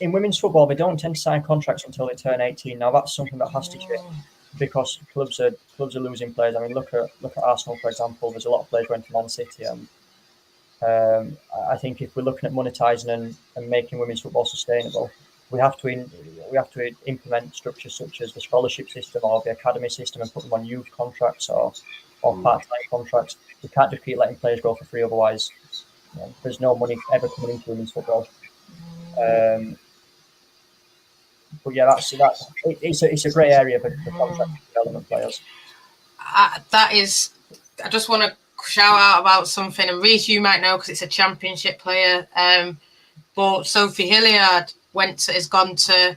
S3: In women's football, they don't tend to sign contracts until they turn 18. Now that's something that has to change because clubs are losing players. I mean, look at Arsenal, for example. There's a lot of players going to Man City, and I think if we're looking at monetising and making women's football sustainable, we have to implement structures such as the scholarship system or the academy system and put them on youth contracts or part-time contracts. We can't just keep letting players go for free, otherwise there's no money ever coming into women's football. But yeah, it's a great area for contract development players.
S2: I just want to shout out about something, and Reece, you might know because it's a championship player. But Sophie Hilliard has gone to,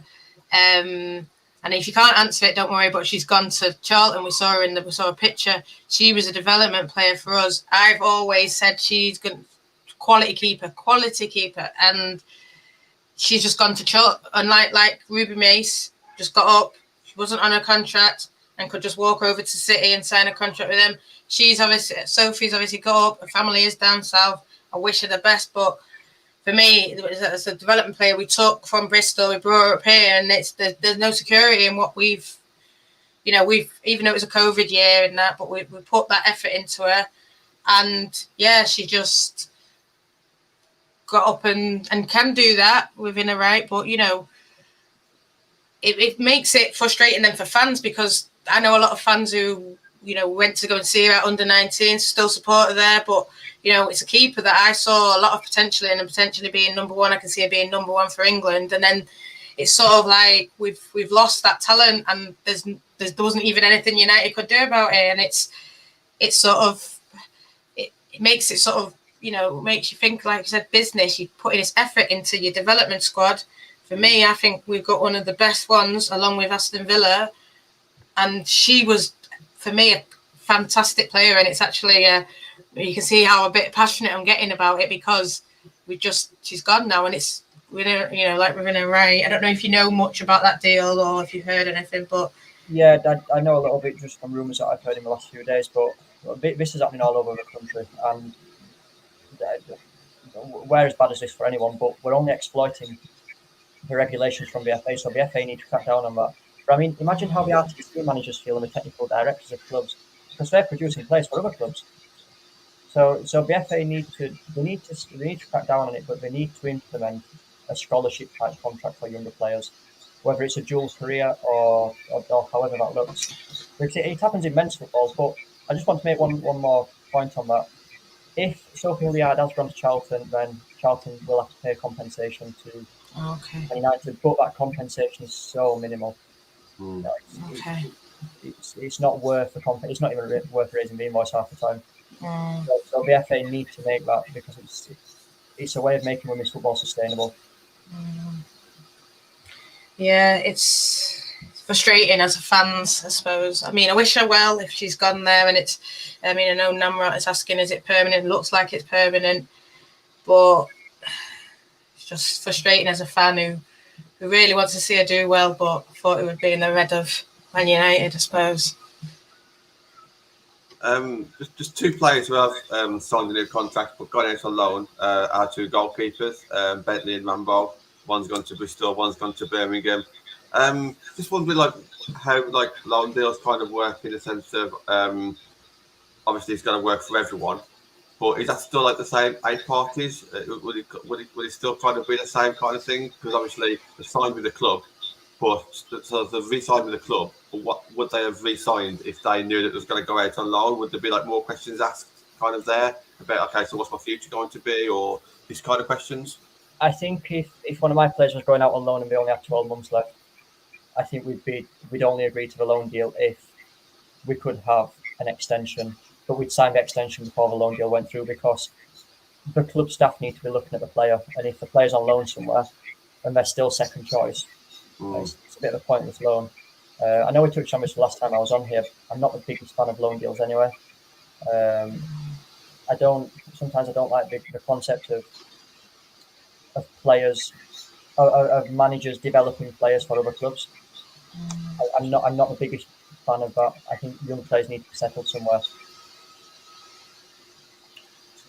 S2: and if you can't answer it, don't worry. But she's gone to Charlton. We saw a picture. She was a development player for us. I've always said she's good, quality keeper, and she's just gone to Charlton. And like Ruby Mace, just got up. She wasn't on a contract and could just walk over to City and sign a contract with them. Sophie's obviously got up. Her family is down south. I wish her the best, but for me, as a development player, we took from Bristol, we brought her up here, and there's no security in what we've even though it was a COVID year and that, but we put that effort into her, and yeah, she just got up and can do that within her right, but it makes it frustrating then for fans, because I know a lot of fans who went to go and see her at under 19, still support her there, but it's a keeper that I saw a lot of potential in, and potentially being number one. I can see her being number one for England, and then it's sort of like we've lost that talent, and there wasn't even anything United could do about it, and it makes it sort of makes you think, like you said, business. You put in this effort into your development squad. For me, I think we've got one of the best ones, along with Aston Villa, and she was, for me, a fantastic player, and it's actually you can see how a bit passionate I'm getting about it, because she's gone now, and it's within her right. I don't know if you know much about that deal or if you've heard anything, but
S3: yeah, I know a little bit just from rumours that I've heard in the last few days, but this is happening all over the country, and we're as bad as this for anyone, but we're only exploiting the regulations from the FA, so the FA need to crack down on that. But I mean, imagine how the RTC managers feel and the technical directors of clubs, because they're producing players for other clubs. So the FA need to crack down on it, but they need to implement a scholarship type contract for younger players, whether it's a dual career or however that looks. It happens in men's football, but I just want to make one more point on that. If Sophie Hilliard has gone to Charlton, then Charlton will have to pay compensation to United, but that compensation is so minimal.
S2: Okay.
S3: It's not worth the it's not even worth raising the invoice half the time. So the FA need to make that, because it's a way of making women's football sustainable.
S2: Yeah, it's frustrating as a fans, I suppose. I mean, I wish her well if she's gone there, and I know Namrat is asking, is it permanent? It looks like it's permanent, but it's just frustrating as a fan who really wants to see her do well, but thought it would be in the red of Man United, I suppose.
S1: Just two players who have signed a new contract but gone out on loan. Our two goalkeepers, Bentley and Rambo. One's gone to Bristol, one's gone to Birmingham. Just wondering how loan deals kind of work, in the sense of obviously it's going to work for everyone, but is that still the same 8 parties? Would it still kind of be the same kind of thing? Because obviously they're signed with the club, but so they've re-signed with the club. But what would they have re-signed if they knew that it was going to go out on loan? Would there be more questions asked kind of there about, okay, so what's my future going to be, or these kind of questions?
S3: I think if one of my players was going out on loan and we only had 12 months left, I think we'd only agree to the loan deal if we could have an extension, but we'd sign the extension before the loan deal went through, because the club staff need to be looking at the player, and if the player's on loan somewhere and they're still second choice, it's a bit of a pointless loan. I know we touched on this the last time I was on here. I'm not the biggest fan of loan deals anyway. Sometimes I don't like the concept of players, of managers developing players for other clubs. I'm not the biggest fan of that. I think young players need to be settled somewhere.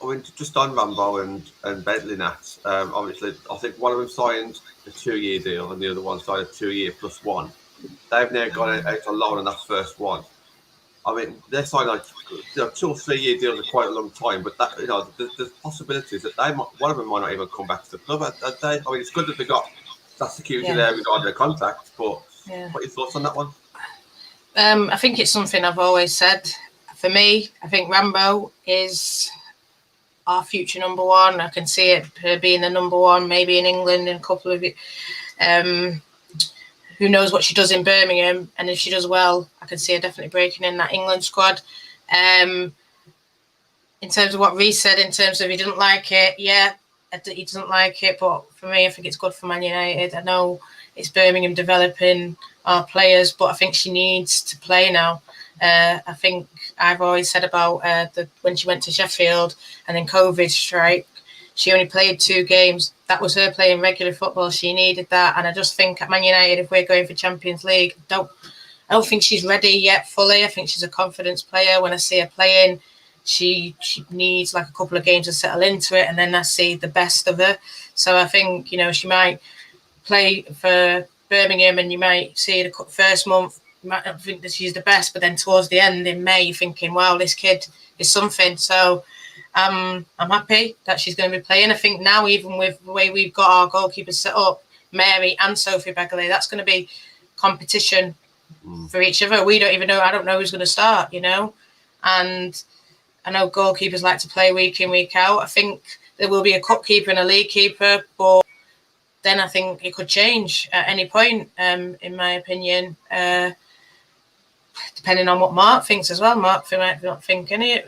S1: I mean, just on Rambo and Bentley Nats, obviously, I think one of them signed a 2-year deal and the other one signed a 2-year plus 1. They've now gone out on loan on that first one. I mean, they're signing 2 or 3 year deals are quite a long time, but that there's possibilities that one of them might not even come back to the club. I mean, it's good that they got that security there regarding their contract, but what are your thoughts on that one?
S2: I think it's something I've always said. For me, I think Rambo is our future number one. I can see it her being the number one, maybe in England in a couple of who knows what she does in Birmingham, and if she does well, I can see her definitely breaking in that England squad. In terms of what Reece said, in terms of he didn't like it, he doesn't like it, but for me, I think it's good for Man United. I know it's Birmingham developing our players, but I think she needs to play now. I think I've always said about when she went to Sheffield and then COVID strike, she only played 2 games. That was her playing regular football. She needed that. And I just think at Man United, if we're going for Champions League, I don't think she's ready yet fully. I think she's a confidence player. When I see her playing, she needs a couple of games to settle into it, and then I see the best of her. So I think, she might play for Birmingham and you might see the first month, you might not think that she's the best, but then towards the end in May, you're thinking, wow, this kid is something. So I'm happy that she's going to be playing. I think now, even with the way we've got our goalkeepers set up, Mary and Sophie Begley, that's going to be competition for each other. We don't even know. I don't know who's going to start, And I know goalkeepers like to play week in, week out. I think there will be a cup keeper and a league keeper, but then I think it could change at any point, in my opinion, depending on what Mark thinks as well. Mark might not think any,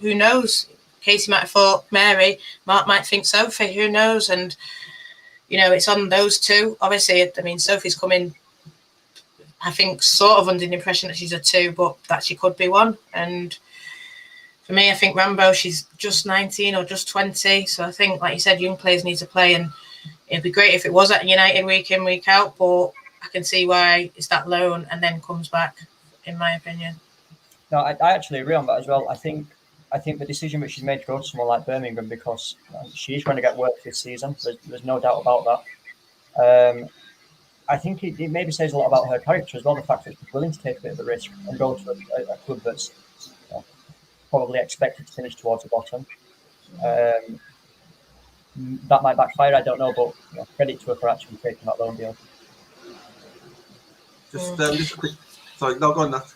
S2: who knows? Casey might have thought Mary, Mark might think Sophie, who knows? And, it's on those two. Obviously, I mean, Sophie's coming, I think, sort of under the impression that she's a 2, but that she could be 1. And for me, I think Rambo, she's just 19 or just 20. So I think, like you said, young players need to play, and it'd be great if it was at United week in, week out, but I can see why it's that loan and then comes back, in my opinion.
S3: No, I actually agree on that as well. I think the decision which she's made to go to someone like Birmingham, because she's going to get work this season. There's no doubt about that. I think it maybe says a lot about her character as well. The fact that she's willing to take a bit of a risk and go to a club that's probably expected to finish towards the bottom. That might backfire. I don't know, but credit to her for actually taking that loan deal.
S1: Just a quick. Sorry, no, go on, Nat.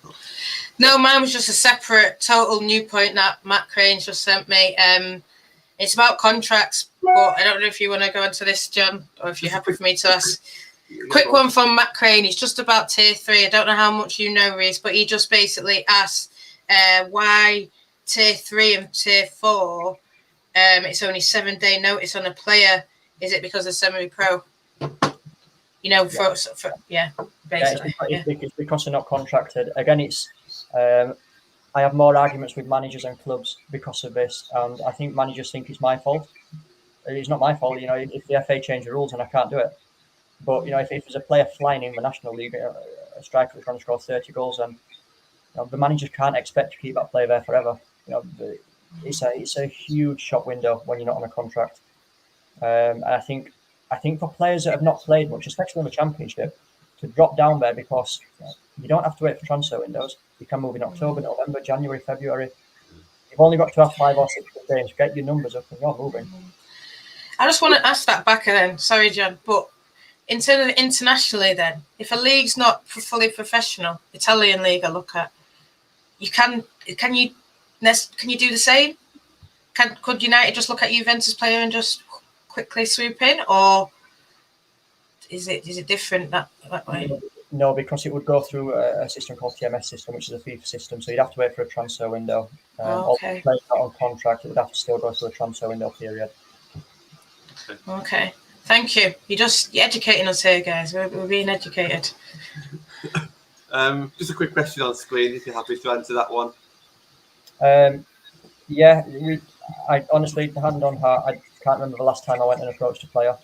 S2: No, mine was just a separate, total new point that Matt Crane's just sent me. It's about contracts, but I don't know if you want to go into this, John, or if you're happy for me to ask. Quick one from Matt Crane. It's just about tier 3. I don't know how much you know, Reece, but he just basically asked why tier 3 and tier 4, it's only 7-day notice on a player. Is it because they're semi-pro? Basically.
S3: It's because they're not contracted. Again, it's I have more arguments with managers and clubs because of this, and I think managers think it's my fault. It's not my fault, if the FA change the rules and I can't do it. But if there's a player flying in the National League, a striker that's going to score 30 goals, and the managers can't expect to keep that player there forever. It's a huge shop window when you're not on a contract. And I think for players that have not played much, especially in the Championship, to drop down there because you don't have to wait for transfer windows. You can move in October, November, January, February. You've only got to have 5 or 6 games. Get your numbers up and you're moving.
S2: I just want to ask that back then. Sorry, John, but in terms of internationally, then, if a league's not fully professional, Italian league I look at, can you do the same? Could United just look at Juventus player and just quickly swoop in, or is it different that way?
S3: No, because it would go through a system called TMS system, which is a FIFA system. So you'd have to wait for a transfer window. All the players not on contract, it would have to still go through a transfer window period.
S2: Okay, thank you. You're educating us here, guys. We're being educated.
S1: Just a quick question on screen, if you're happy to answer that one.
S3: I honestly, hand on heart, I can't remember the last time I went and approached a player.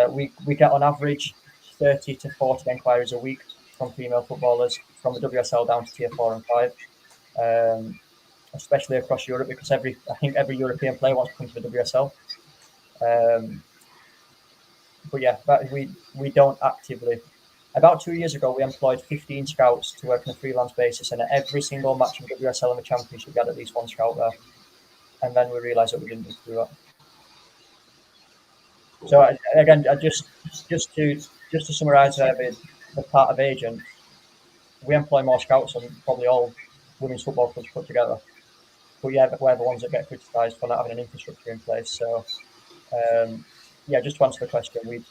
S3: We get on average 30 to 40 enquiries a week from female footballers from the WSL down to tier 4 and 5, especially across Europe, because I think every European player wants to come to the WSL. But we don't actively. About 2 years ago, we employed 15 scouts to work on a freelance basis, and at every single match in WSL and the Championship, we had at least 1 scout there. And then we realised that we didn't do that. So again, just to summarise the part of agents, we employ more scouts than probably all women's football clubs put together. But we're the ones that get criticised for not having an infrastructure in place. So just to answer the question, we've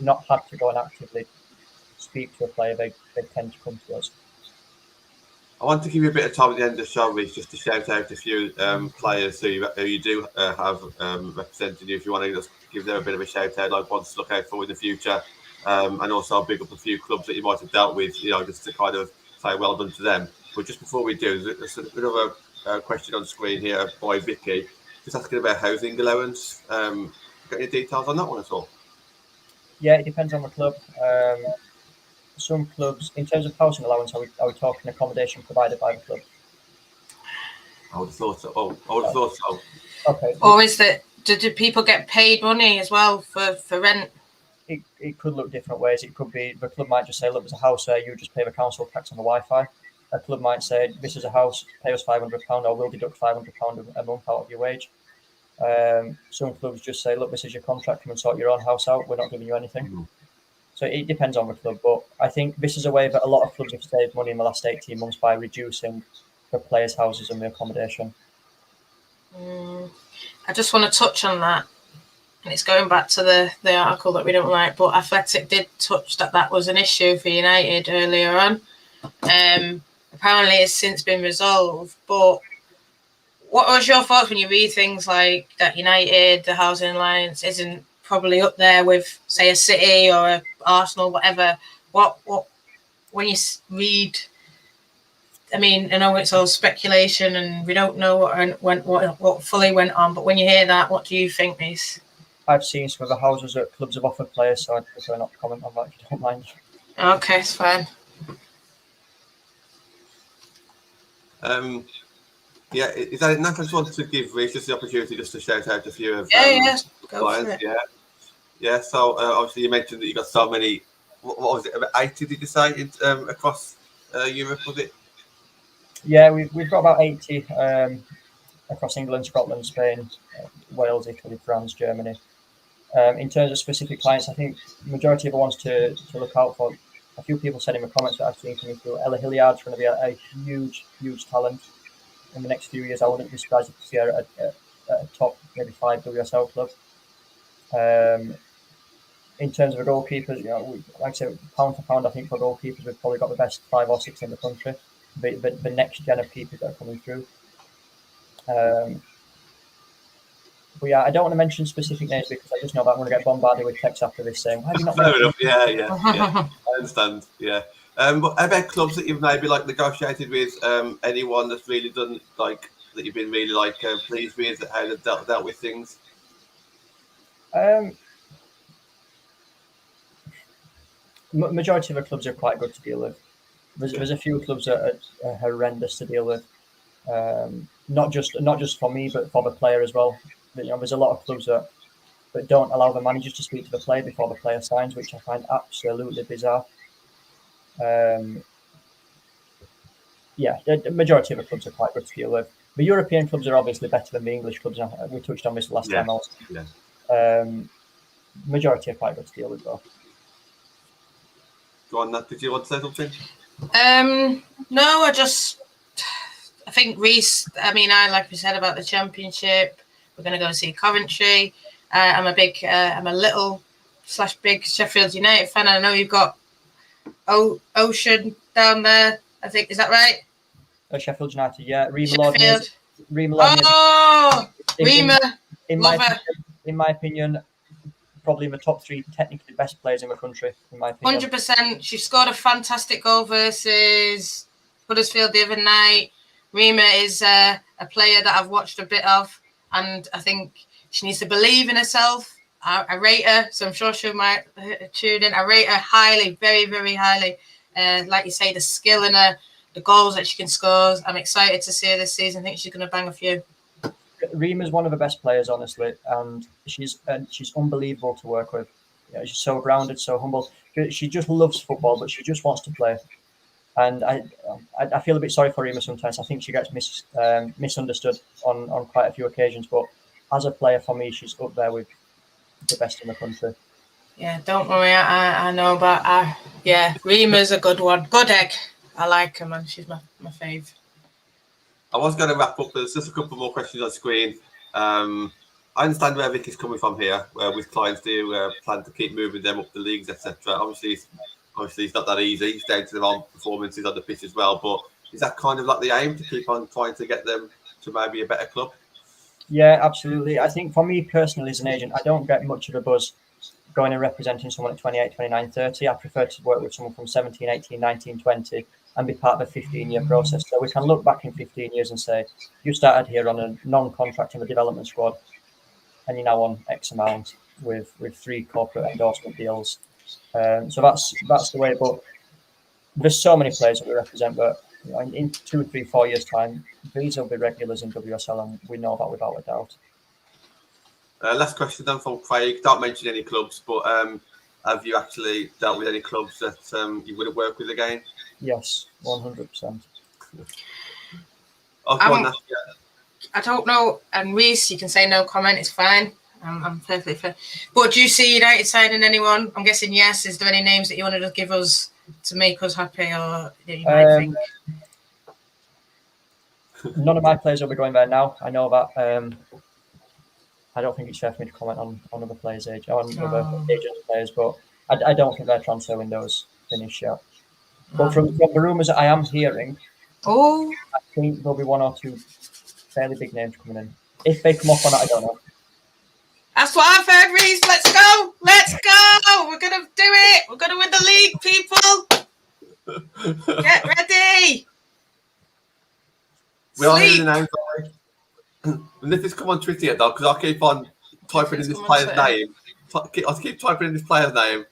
S3: not had to go and actively speak to a player. They tend to come to us.
S1: I want to give you a bit of time at the end of the show, Reece, just to shout out a few players who you do have represented you. If you want to just give them a bit of a shout out, like ones to look out for in the future, and also big up a few clubs that you might have dealt with, just to kind of say well done to them. But just before we do, there's a bit of a question on screen here by Vicky, just asking about housing allowance. Got any details on that one at all?
S3: Yeah, it depends on the club. Some clubs, in terms of housing allowance, are we talking accommodation provided by the club?
S1: I would have thought so.
S3: Okay.
S2: Or is that, do people get paid money as well for rent?
S3: It could look different ways. It could be the club might just say, look, there's a house there, you just pay the council tax on the Wi-Fi. A club might say, this is a house, pay us £500, or we'll deduct £500 a month out of your wage. Some clubs just say, look, this is your contract, come and sort your own house out, we're not giving you anything. Mm-hmm. So it depends on the club, but I think this is a way that a lot of clubs have saved money in the last 18 months by reducing the players' houses and the accommodation.
S2: I just want to touch on that. And it's going back to the article that we don't like, but Athletic did touch that was an issue for United earlier on. Apparently it's since been resolved, but what was your thoughts when you read things like that United, the Housing Alliance, isn't probably up there with, say, a City or a Arsenal, whatever? What when you read, I mean, I know it's all speculation and we don't know what fully went on, but when you hear that, what do you think, Reece?
S3: I've seen some of the houses that clubs have offered players, so I'd prefer not to comment on that if you don't mind.
S2: Okay, it's fine.
S1: Is that it? I just wanted to give Reece just the opportunity just to shout out a few of
S2: go
S1: clients.
S2: for it.
S1: Yeah. So obviously you mentioned that you got so many what was it, about 80, did you say, across Europe, was it?
S3: Yeah, we've got about 80 across England, Scotland, Spain, Wales, Italy, France, Germany. In terms of specific clients, I think the majority of the ones to look out for, a few people said in the comments that I've seen coming through, Ella Hilliard's going to be a huge, huge talent in the next few years. I wouldn't be surprised if you see her at a top, maybe 5 WSL club. In terms of the goalkeepers, you know, like I said, pound for pound, I think for goalkeepers, we've probably got the best 5 or 6 in the country. The next gen of keepers that are coming through. But yeah, I don't want to mention specific names because I just know that I'm going to get bombarded with texts after this saying, "Why have you not
S1: Fair
S3: mentioned?"
S1: enough. Yeah. I understand. Yeah. But about clubs that you've maybe like negotiated with, anyone that's really done like that you've been really like pleased with how they've dealt with things?
S3: Majority of the clubs are quite good to deal with. There's a few clubs that are horrendous to deal with. Not just for me, but for the player as well. You know, there's a lot of clubs that don't allow the managers to speak to the player before the player signs, which I find absolutely bizarre. Yeah, the majority of the clubs are quite good to deal with. The European clubs are obviously better than the English clubs. We touched on this last time. Majority are quite good to deal with, though.
S1: Go on, Nat. Did you want to say something?
S2: No, I think Reece. I mean, like we said about the Championship, we're going to go and see Coventry. I'm a little / big Sheffield United fan. I know you've got Ocean down there. I think, is that right?
S3: Sheffield United, yeah.
S2: Sheffield.
S3: Rima.
S2: Oh, Rima.
S3: In my opinion, probably in the top 3 technically best players in the country, in my opinion.
S2: 100%. She scored a fantastic goal versus Huddersfield the other night. Rima is a player that I've watched a bit of, and I think she needs to believe in herself. I rate her, so I'm sure she might tune in. I rate her highly, very, very highly. Like you say, the skill in her, the goals that she can score. I'm excited to see her this season. I think she's going to bang a few.
S3: Rima's one of the best players, honestly, and she's unbelievable to work with. You know, she's so grounded, so humble. She just loves football, but she just wants to play. And I feel a bit sorry for Rima sometimes. I think she gets misunderstood on quite a few occasions. But as a player, for me, she's up there with the best in the country.
S2: Yeah, don't worry. I know, but yeah, Rima's a good one. Good egg. I like her, man. She's my fave.
S1: I was going to wrap up. There's just a couple more questions on screen. I understand where Vicky's coming from here, where with clients do plan to keep moving them up the leagues, etc. Obviously, it's not that easy. It's down to their own performances on the pitch as well. But is that kind of like the aim, to keep on trying to get them to maybe a better club?
S3: Yeah, absolutely. I think for me personally as an agent, I don't get much of a buzz going and representing someone at 28, 29, 30. I prefer to work with someone from 17, 18, 19, 20 and be part of a 15-year process. So we can look back in 15 years and say, you started here on a non-contract in the development squad and you're now on X amount with 3 corporate endorsement deals. So that's the way. But there's so many players that we represent, but you know, in 2, 3, 4 years' time, these will be regulars in WSL, and we know that without a doubt.
S1: Last question then from Craig. Don't mention any clubs, but have you actually dealt with any clubs that you would have worked with again?
S3: Yes, 100%.
S2: I don't know. And Reece, you can say no comment. It's fine. I'm perfectly fair. But do you see United signing anyone? I'm guessing yes. Is there any names that you wanted to give us to make us happy, or you might think?
S3: None of my players will be going there now. I know that. I don't think it's fair for me to comment on other players' age, on other agents' players, but I don't think their transfer window's finished yet. But from the rumours that I am hearing, I think there'll be 1 or 2 fairly big names coming in. If they come off or not, I don't know.
S2: That's what I've heard, Reece. Let's go. Let's go. We're going to do it. We're going to win the league, people. Get ready.
S1: We are hearing the names. And if it's come on Twitter yet, though, because I keep on typing in this player's name. I keep typing in this player's name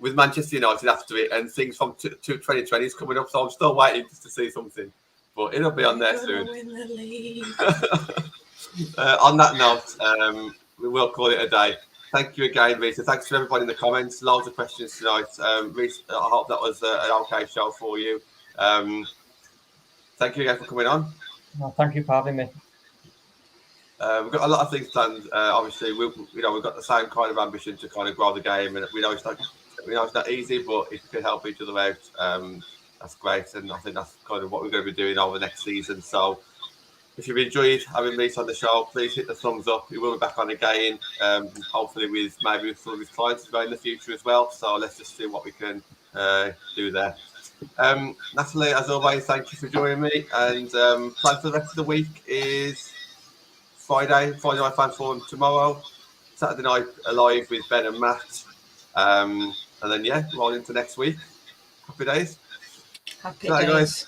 S1: with Manchester United after it, and things from 2020 is coming up, so I'm still waiting just to see something. But it'll be on there soon.
S2: Win the league.
S1: On that note, we will call it a day. thank you again, Reece. Thanks to everybody in the comments. Loads of questions tonight. Reece, I hope that was an okay show for you. Thank you again for coming on.
S3: Well, thank you for having me.
S1: We've got a lot of things planned. Obviously, we've got the same kind of ambition to kind of grow the game, and we know it's not easy, but if we can help each other out, that's great. And I think that's kind of what we're going to be doing over the next season. So, if you've enjoyed having Reece on the show, please hit the thumbs up. He will be back on again, hopefully with maybe some of his clients as well in the future as well. So let's just see what we can do there. Natalie, as always, thank you for joining me. And plan for the rest of the week is Friday night fan forum tomorrow, Saturday night live with Ben and Matt, and then roll into next week. Happy days.
S2: Happy days. Guys.